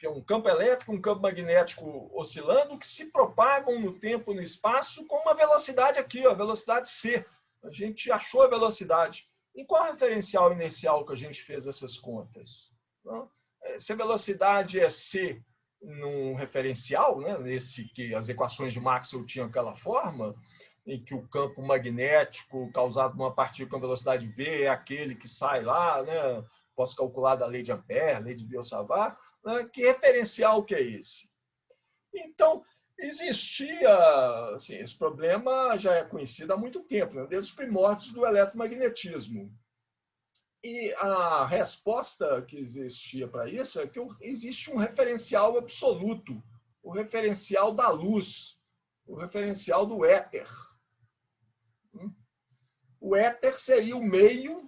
um campo elétrico, um campo magnético oscilando, que se propagam no tempo e no espaço com uma velocidade aqui, a velocidade c. A gente achou a velocidade. Em qual referencial inicial que a gente fez essas contas? Se a velocidade é c num referencial, né, nesse que as equações de Maxwell tinham aquela forma, em que o campo magnético causado por uma partícula com velocidade v é aquele que sai lá, né, posso calcular da lei de Ampère, lei de Biot-Savart, né, que referencial que é esse? Então, existia, assim, esse problema já é conhecido há muito tempo, né, desde os primórdios do eletromagnetismo. E a resposta que existia para isso é que existe um referencial absoluto, o referencial da luz, o referencial do éter. O éter seria o meio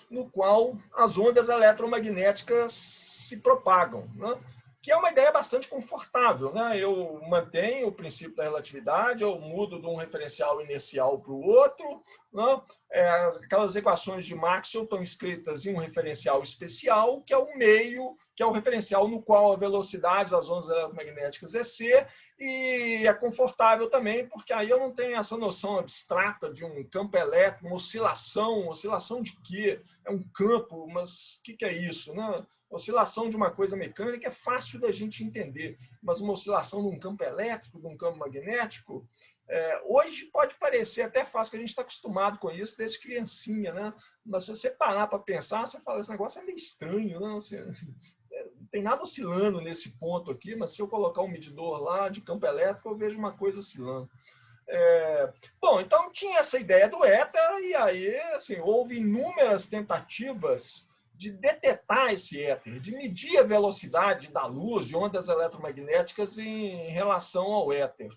no qual as ondas eletromagnéticas se propagam, né? Que é uma ideia bastante confortável, né? Eu mantenho o princípio da relatividade, eu mudo de um referencial inicial para o outro, né? Aquelas equações de Maxwell estão escritas em um referencial especial, que é o meio, que é o referencial no qual a velocidade das ondas eletromagnéticas é c, e é confortável também, porque aí eu não tenho essa noção abstrata de um campo elétrico, uma oscilação de quê? É um campo, mas o que é isso, né? Oscilação de uma coisa mecânica é fácil da gente entender, mas uma oscilação de um campo elétrico, de um campo magnético, hoje pode parecer até fácil, que a gente está acostumado com isso desde criancinha, né? Mas se você parar para pensar, você fala, esse negócio é meio estranho, não? Não tem nada oscilando nesse ponto aqui, mas se eu colocar um medidor lá de campo elétrico, eu vejo uma coisa oscilando. Bom, então tinha essa ideia do éter, e aí assim, houve inúmeras tentativas de detectar esse éter, de medir a velocidade da luz, de ondas eletromagnéticas em relação ao éter.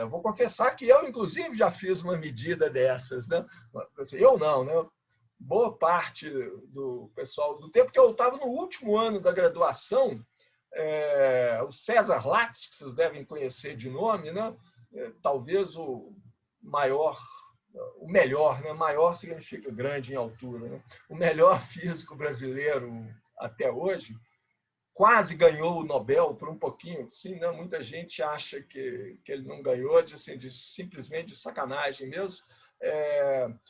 Vou confessar que eu, inclusive, já fiz uma medida dessas, né? Eu não, né? Boa parte do pessoal, do tempo que eu estava no último ano da graduação, o César Latz, que vocês devem conhecer de nome, né? Talvez o maior, o melhor, né? Maior significa grande em altura, né? O melhor físico brasileiro até hoje, quase ganhou o Nobel por um pouquinho, sim, né? Muita gente acha que ele não ganhou, simplesmente de sacanagem mesmo.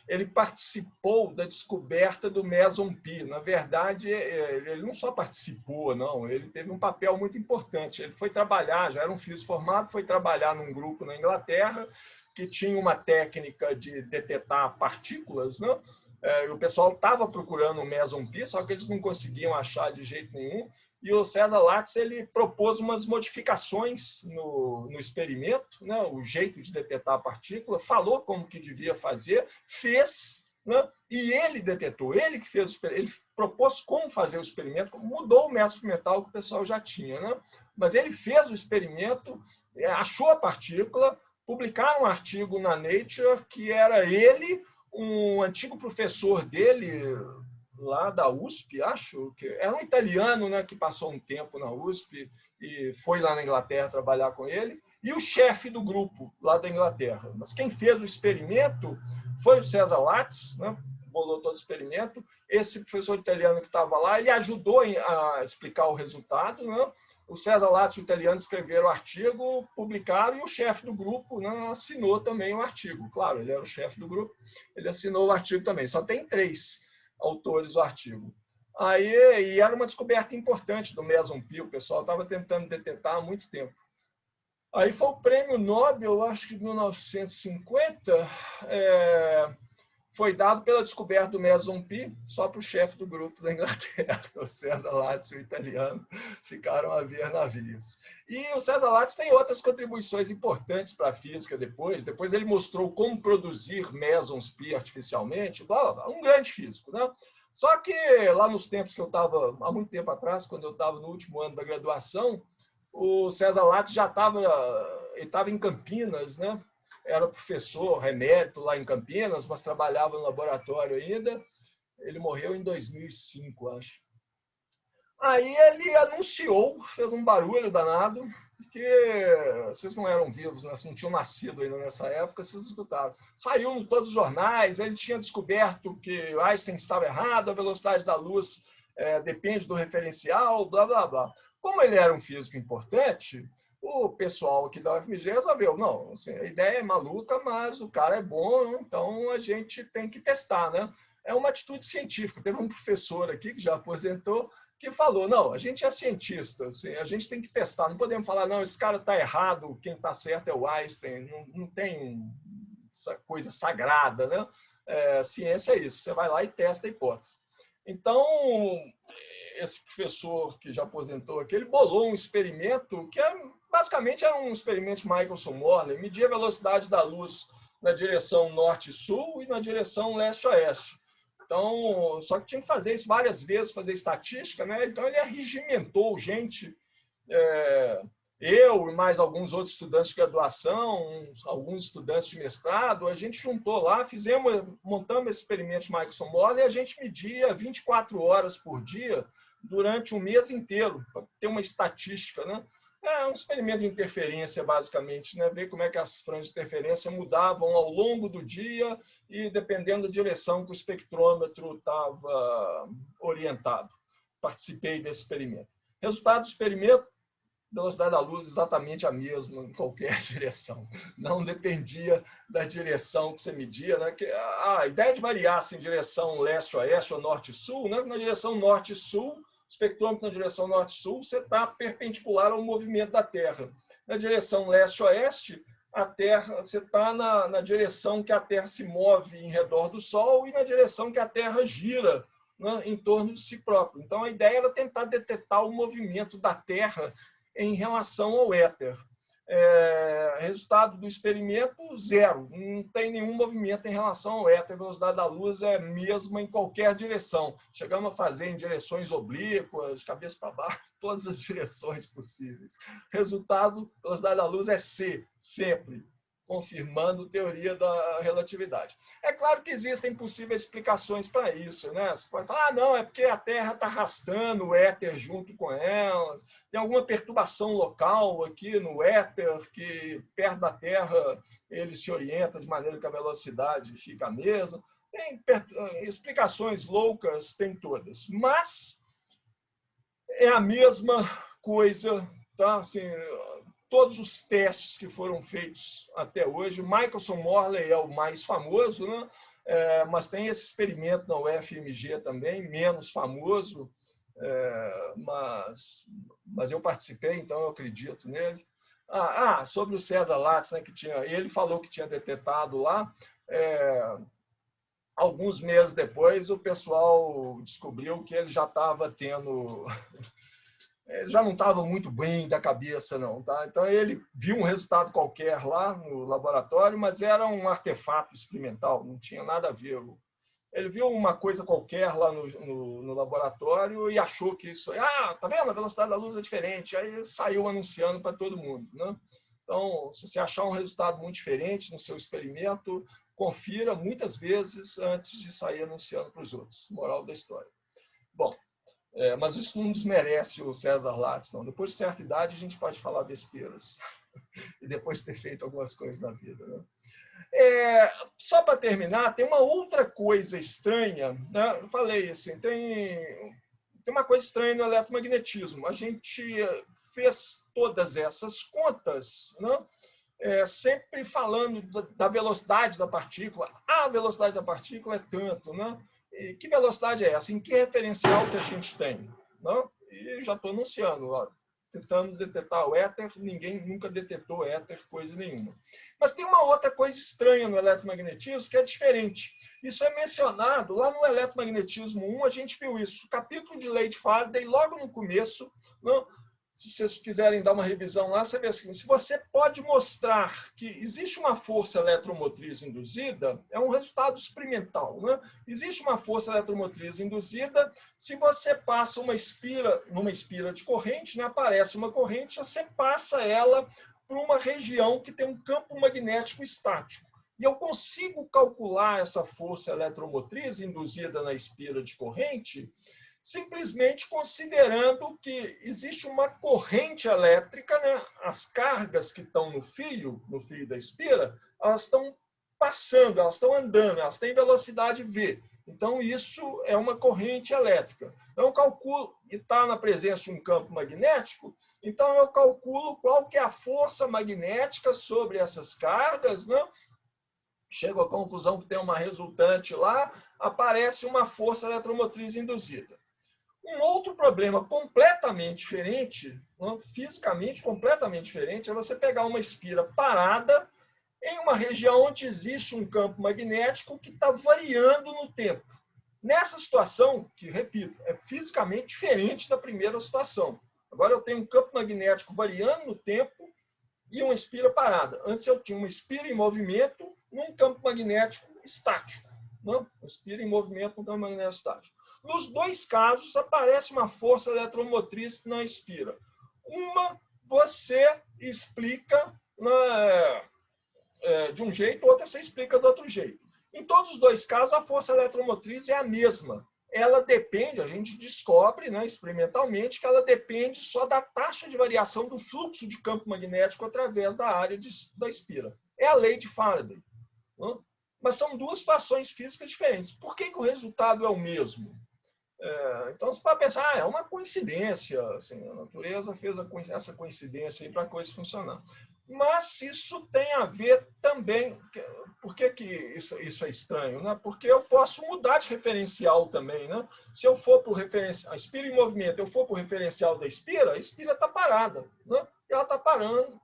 Ele participou da descoberta do meson pi. Na verdade, ele não só participou, não, ele teve um papel muito importante. Ele foi trabalhar, já era um físico formado, foi trabalhar num grupo na Inglaterra que tinha uma técnica de detectar partículas, né? O pessoal estava procurando o meson pi, só que eles não conseguiam achar de jeito nenhum. E o César Latz, ele propôs umas modificações no experimento, né? O jeito de detectar a partícula, falou como que devia fazer, fez, né? E ele detectou, ele que fez, ele propôs como fazer o experimento, mudou o método experimental que o pessoal já tinha, né? Mas ele fez o experimento, achou a partícula, publicaram um artigo na Nature que era ele, um antigo professor dele, lá da USP, acho, que era um italiano, né, que passou um tempo na USP e foi lá na Inglaterra trabalhar com ele, e o chefe do grupo lá da Inglaterra. Mas quem fez o experimento foi o César Latz, né, bolou todo o experimento. Esse professor italiano que estava lá, ele ajudou a explicar o resultado, né? O César Latz e o italiano escreveram o artigo, publicaram, e o chefe do grupo, né, assinou também o artigo. Claro, ele era o chefe do grupo, ele assinou o artigo também. Só tem 3 autores do artigo. E era uma descoberta importante do meson pi, o pessoal estava tentando detectar há muito tempo. Aí foi o prêmio Nobel, acho que em 1950, foi dado pela descoberta do meson pi só para o chefe do grupo da Inglaterra, o César Latz e o italiano ficaram a ver navios. E o César Latz tem outras contribuições importantes para a física depois. Depois ele mostrou como produzir mesons pi artificialmente, um grande físico, né? Só que lá nos tempos que eu estava, há muito tempo atrás, quando eu estava no último ano da graduação, o César Latz já estava em Campinas, né? Era professor emérito lá em Campinas, mas trabalhava no laboratório ainda. Ele morreu em 2005, acho. Aí ele anunciou, fez um barulho danado, que vocês não eram vivos, né? Vocês não tinham nascido ainda nessa época, vocês escutaram. Saiu em todos os jornais, ele tinha descoberto que Einstein estava errado, a velocidade da luz depende do referencial, blá, blá, blá. Como ele era um físico importante, o pessoal aqui da UFMG resolveu, não, assim, a ideia é maluca, mas o cara é bom, então a gente tem que testar, né? É uma atitude científica. Teve um professor aqui que já aposentou, que falou, não, a gente é cientista, assim, a gente tem que testar, não podemos falar, não, esse cara está errado, quem está certo é o Einstein, não tem essa coisa sagrada, né? Ciência é isso, você vai lá e testa a hipótese. Então, esse professor que já aposentou aqui, ele bolou um experimento que basicamente era um experimento de Michelson-Morley, media a velocidade da luz na direção norte-sul e na direção leste-oeste. Então, só que tinha que fazer isso várias vezes, fazer estatística, né? Então ele arregimentou gente, eu e mais alguns outros estudantes de graduação, alguns estudantes de mestrado, a gente juntou lá, montamos esse experimento de Michelson-Morley e a gente media 24 horas por dia durante um mês inteiro, para ter uma estatística, né? É um experimento de interferência, basicamente, né? Ver como é que as franjas de interferência mudavam ao longo do dia e dependendo da direção que o espectrômetro estava orientado. Participei desse experimento. Resultado do experimento, velocidade da luz exatamente a mesma em qualquer direção. Não dependia da direção que você media, né? A ideia de variar em direção leste-oeste ou norte-sul, né? Na direção norte-sul, espectrômetro na direção norte-sul, você está perpendicular ao movimento da Terra. Na direção leste-oeste, a Terra, você está na direção que a Terra se move em redor do Sol e na direção que a Terra gira, né, em torno de si própria. Então, a ideia era tentar detectar o movimento da Terra em relação ao éter. Resultado do experimento, zero. Não tem nenhum movimento em relação ao éter. A velocidade da luz é a mesma em qualquer direção. Chegamos a fazer em direções oblíquas, de cabeça para baixo, todas as direções possíveis. Resultado, a velocidade da luz é C, sempre, confirmando a teoria da relatividade. É claro que existem possíveis explicações para isso, né? Você pode falar, não, é porque a Terra está arrastando o éter junto com elas, tem alguma perturbação local aqui no éter, que perto da Terra ele se orienta de maneira que a velocidade fica a mesma. Tem explicações loucas, tem todas, mas é a mesma coisa, tá? Assim, todos os testes que foram feitos até hoje, Michelson-Morley é o mais famoso, né? Mas tem esse experimento na UFMG também, menos famoso, mas eu participei, então eu acredito nele. Sobre o César Lattes, né, ele falou que tinha detectado lá. Alguns meses depois, o pessoal descobriu que ele já estava tendo... já não estava muito bem da cabeça, não. Tá? Então, ele viu um resultado qualquer lá no laboratório, mas era um artefato experimental, não tinha nada a ver. Ele viu uma coisa qualquer lá no laboratório e achou que isso... tá vendo? A velocidade da luz é diferente. Aí saiu anunciando para todo mundo. Né? Então, se você achar um resultado muito diferente no seu experimento, confira muitas vezes antes de sair anunciando para os outros. Moral da história. Bom, mas isso não desmerece o César Lattes, não. Depois de certa idade, a gente pode falar besteiras. E depois de ter feito algumas coisas na vida. Né? Só para terminar, tem uma outra coisa estranha. Né? Eu falei assim, tem uma coisa estranha no eletromagnetismo. A gente fez todas essas contas, né? Sempre falando da velocidade da partícula. A velocidade da partícula é tanto, né? E que velocidade é essa? Em que referencial que a gente tem? Não? E já estou anunciando, tentando detectar o éter, ninguém nunca detectou éter, coisa nenhuma. Mas tem uma outra coisa estranha no eletromagnetismo que é diferente. Isso é mencionado lá no eletromagnetismo 1, a gente viu isso. Capítulo de lei de Faraday, logo no começo, não? Se vocês quiserem dar uma revisão lá, você vê assim, se você pode mostrar que existe uma força eletromotriz induzida, é um resultado experimental. Né? Existe uma força eletromotriz induzida, se você passa numa espira de corrente, né? Aparece uma corrente, você passa ela por uma região que tem um campo magnético estático. E eu consigo calcular essa força eletromotriz induzida na espira de corrente simplesmente considerando que existe uma corrente elétrica, né? As cargas que estão no fio da espira, elas estão passando, elas estão andando, elas têm velocidade v. Então, isso é uma corrente elétrica. Então, eu calculo, e está na presença de um campo magnético, então eu calculo qual que é a força magnética sobre essas cargas, né? Chego à conclusão que tem uma resultante lá, aparece uma força eletromotriz induzida. Um outro problema completamente diferente, né? Fisicamente completamente diferente, é você pegar uma espira parada em uma região onde existe um campo magnético que está variando no tempo. Nessa situação, que, repito, é fisicamente diferente da primeira situação. Agora eu tenho um campo magnético variando no tempo e uma espira parada. Antes eu tinha uma espira em movimento num campo magnético estático. Não? Uma espira em movimento num campo magnético estático. Nos dois casos, aparece uma força eletromotriz na espira. Uma você explica de um jeito, outra você explica do outro jeito. Em todos os dois casos, a força eletromotriz é a mesma. Ela depende, a gente descobre, né, experimentalmente, que ela depende só da taxa de variação do fluxo de campo magnético através da área da espira. É a lei de Faraday. Né? Mas são duas situações físicas diferentes. Por que o resultado é o mesmo? Então, você pode pensar, é uma coincidência. Assim, a natureza fez essa coincidência para a coisa funcionar. Mas isso tem a ver também... Por que isso é estranho? Né? Porque eu posso mudar de referencial também. Né? Se eu for para a espira em movimento, eu for para o referencial da espira, a espira está parada. Né? E ela está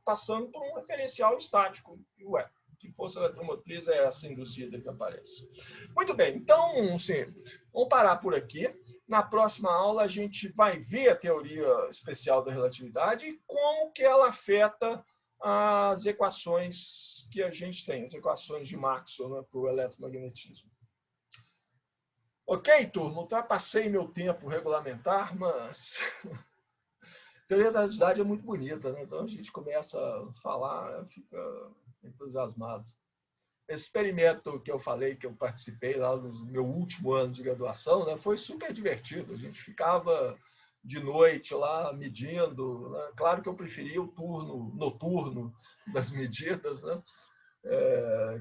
passando por um referencial estático. Ué, que força eletromotriz é essa induzida que aparece? Muito bem, então, sim, vamos parar por aqui. Na próxima aula, a gente vai ver a teoria especial da relatividade e como que ela afeta as equações que a gente tem, as equações de Maxwell, né, para o eletromagnetismo. Ok, turma? Ultrapassei meu tempo regulamentar, mas a teoria da relatividade é muito bonita, né? Então a gente começa a falar, fica entusiasmado. Esse experimento que eu falei, que eu participei lá no meu último ano de graduação, né, foi super divertido. A gente ficava de noite lá medindo. Né? Claro que eu preferia o turno noturno das medidas, né?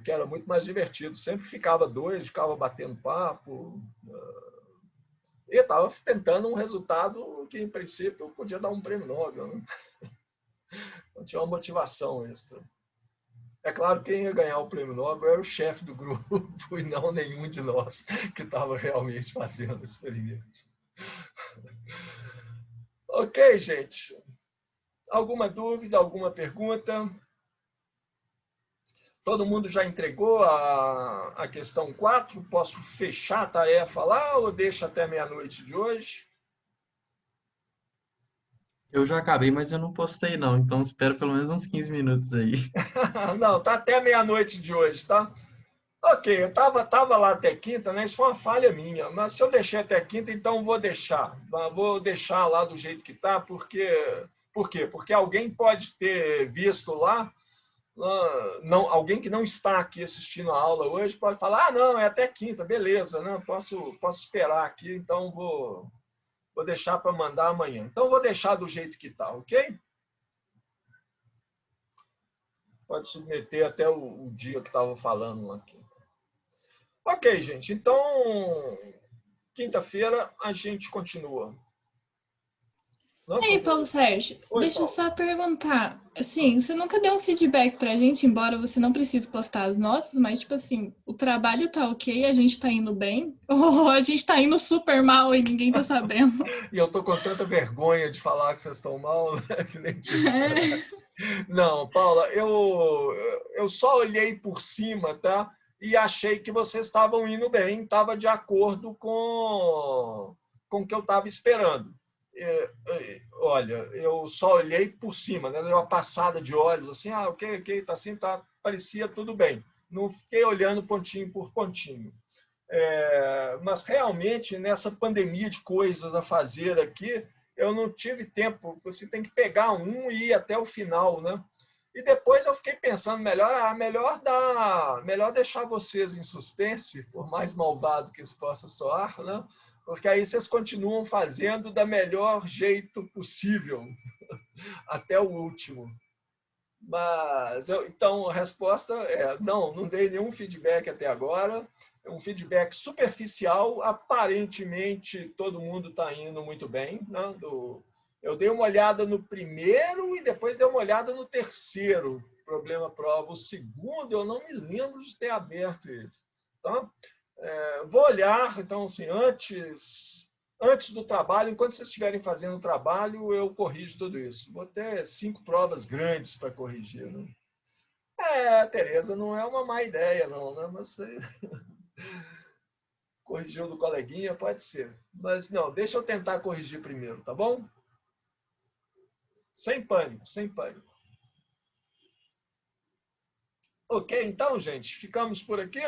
Que era muito mais divertido. Sempre ficava dois, ficava batendo papo. E estava tentando um resultado que, em princípio, eu podia dar um prêmio Nobel. Né? Então, tinha uma motivação extra. É claro que quem ia ganhar o prêmio Nobel era o chefe do grupo e não nenhum de nós que estava realmente fazendo o experimento. Ok, gente. Alguma dúvida, alguma pergunta? Todo mundo já entregou a questão 4? Posso fechar a tarefa lá ou deixa até meia-noite de hoje? Eu já acabei, mas eu não postei não, então espero pelo menos uns 15 minutos aí. Não, tá até meia-noite de hoje, tá? Ok, eu tava lá até quinta, né? Isso foi uma falha minha, mas se eu deixei até quinta, então vou deixar. Vou deixar lá do jeito que tá, porque... Por quê? Porque alguém pode ter visto lá, não, alguém que não está aqui assistindo a aula hoje pode falar, ah, não, é até quinta, beleza, né? Posso esperar aqui, então vou deixar para mandar amanhã. Então, vou deixar do jeito que está, ok? Pode submeter até o dia que estava falando lá. Ok, gente. Então, quinta-feira a gente continua. Não, E aí, Paulo Sérgio, Oi, deixa eu Paulo. só perguntar. Assim, você nunca deu um feedback pra gente, embora você não precise postar as notas, mas, tipo assim, o trabalho tá ok, a gente tá indo bem, ou a gente tá indo super mal e ninguém tá sabendo? E eu tô com tanta vergonha de falar que vocês estão mal, né? Que nem tive coragem. Não, Paula, eu só olhei por cima, tá? E achei que vocês estavam indo bem, estava de acordo com o que eu estava esperando. Olha, eu só olhei por cima, né? Deu uma passada de olhos, assim, ok, tá assim, tá, parecia tudo bem. Não fiquei olhando pontinho por pontinho. Mas realmente, nessa pandemia de coisas a fazer aqui, eu não tive tempo. Você tem que pegar um e ir até o final, né? E depois eu fiquei pensando, melhor deixar vocês em suspense, por mais malvado que isso possa soar, né? Porque aí vocês continuam fazendo da melhor jeito possível, até o último. Mas, então, a resposta é, não dei nenhum feedback até agora. um feedback superficial. Aparentemente, todo mundo está indo muito bem, né? Eu dei uma olhada no primeiro e depois dei uma olhada no terceiro problema prova. O segundo, eu não me lembro de ter aberto ele. Tá? Vou olhar, então, assim, antes do trabalho, enquanto vocês estiverem fazendo o trabalho, eu corrijo tudo isso. Vou ter 5 provas grandes para corrigir. Né? Tereza, não é uma má ideia, não, né? Mas corrigir o do coleguinha pode ser. Mas não, deixa eu tentar corrigir primeiro, tá bom? Sem pânico, sem pânico. Ok, então, gente, ficamos por aqui.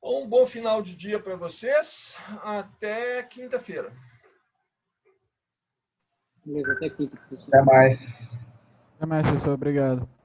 Um bom final de dia para vocês. Até quinta-feira. Beleza, até quinta, professor. Até mais. Até mais, professor. Obrigado.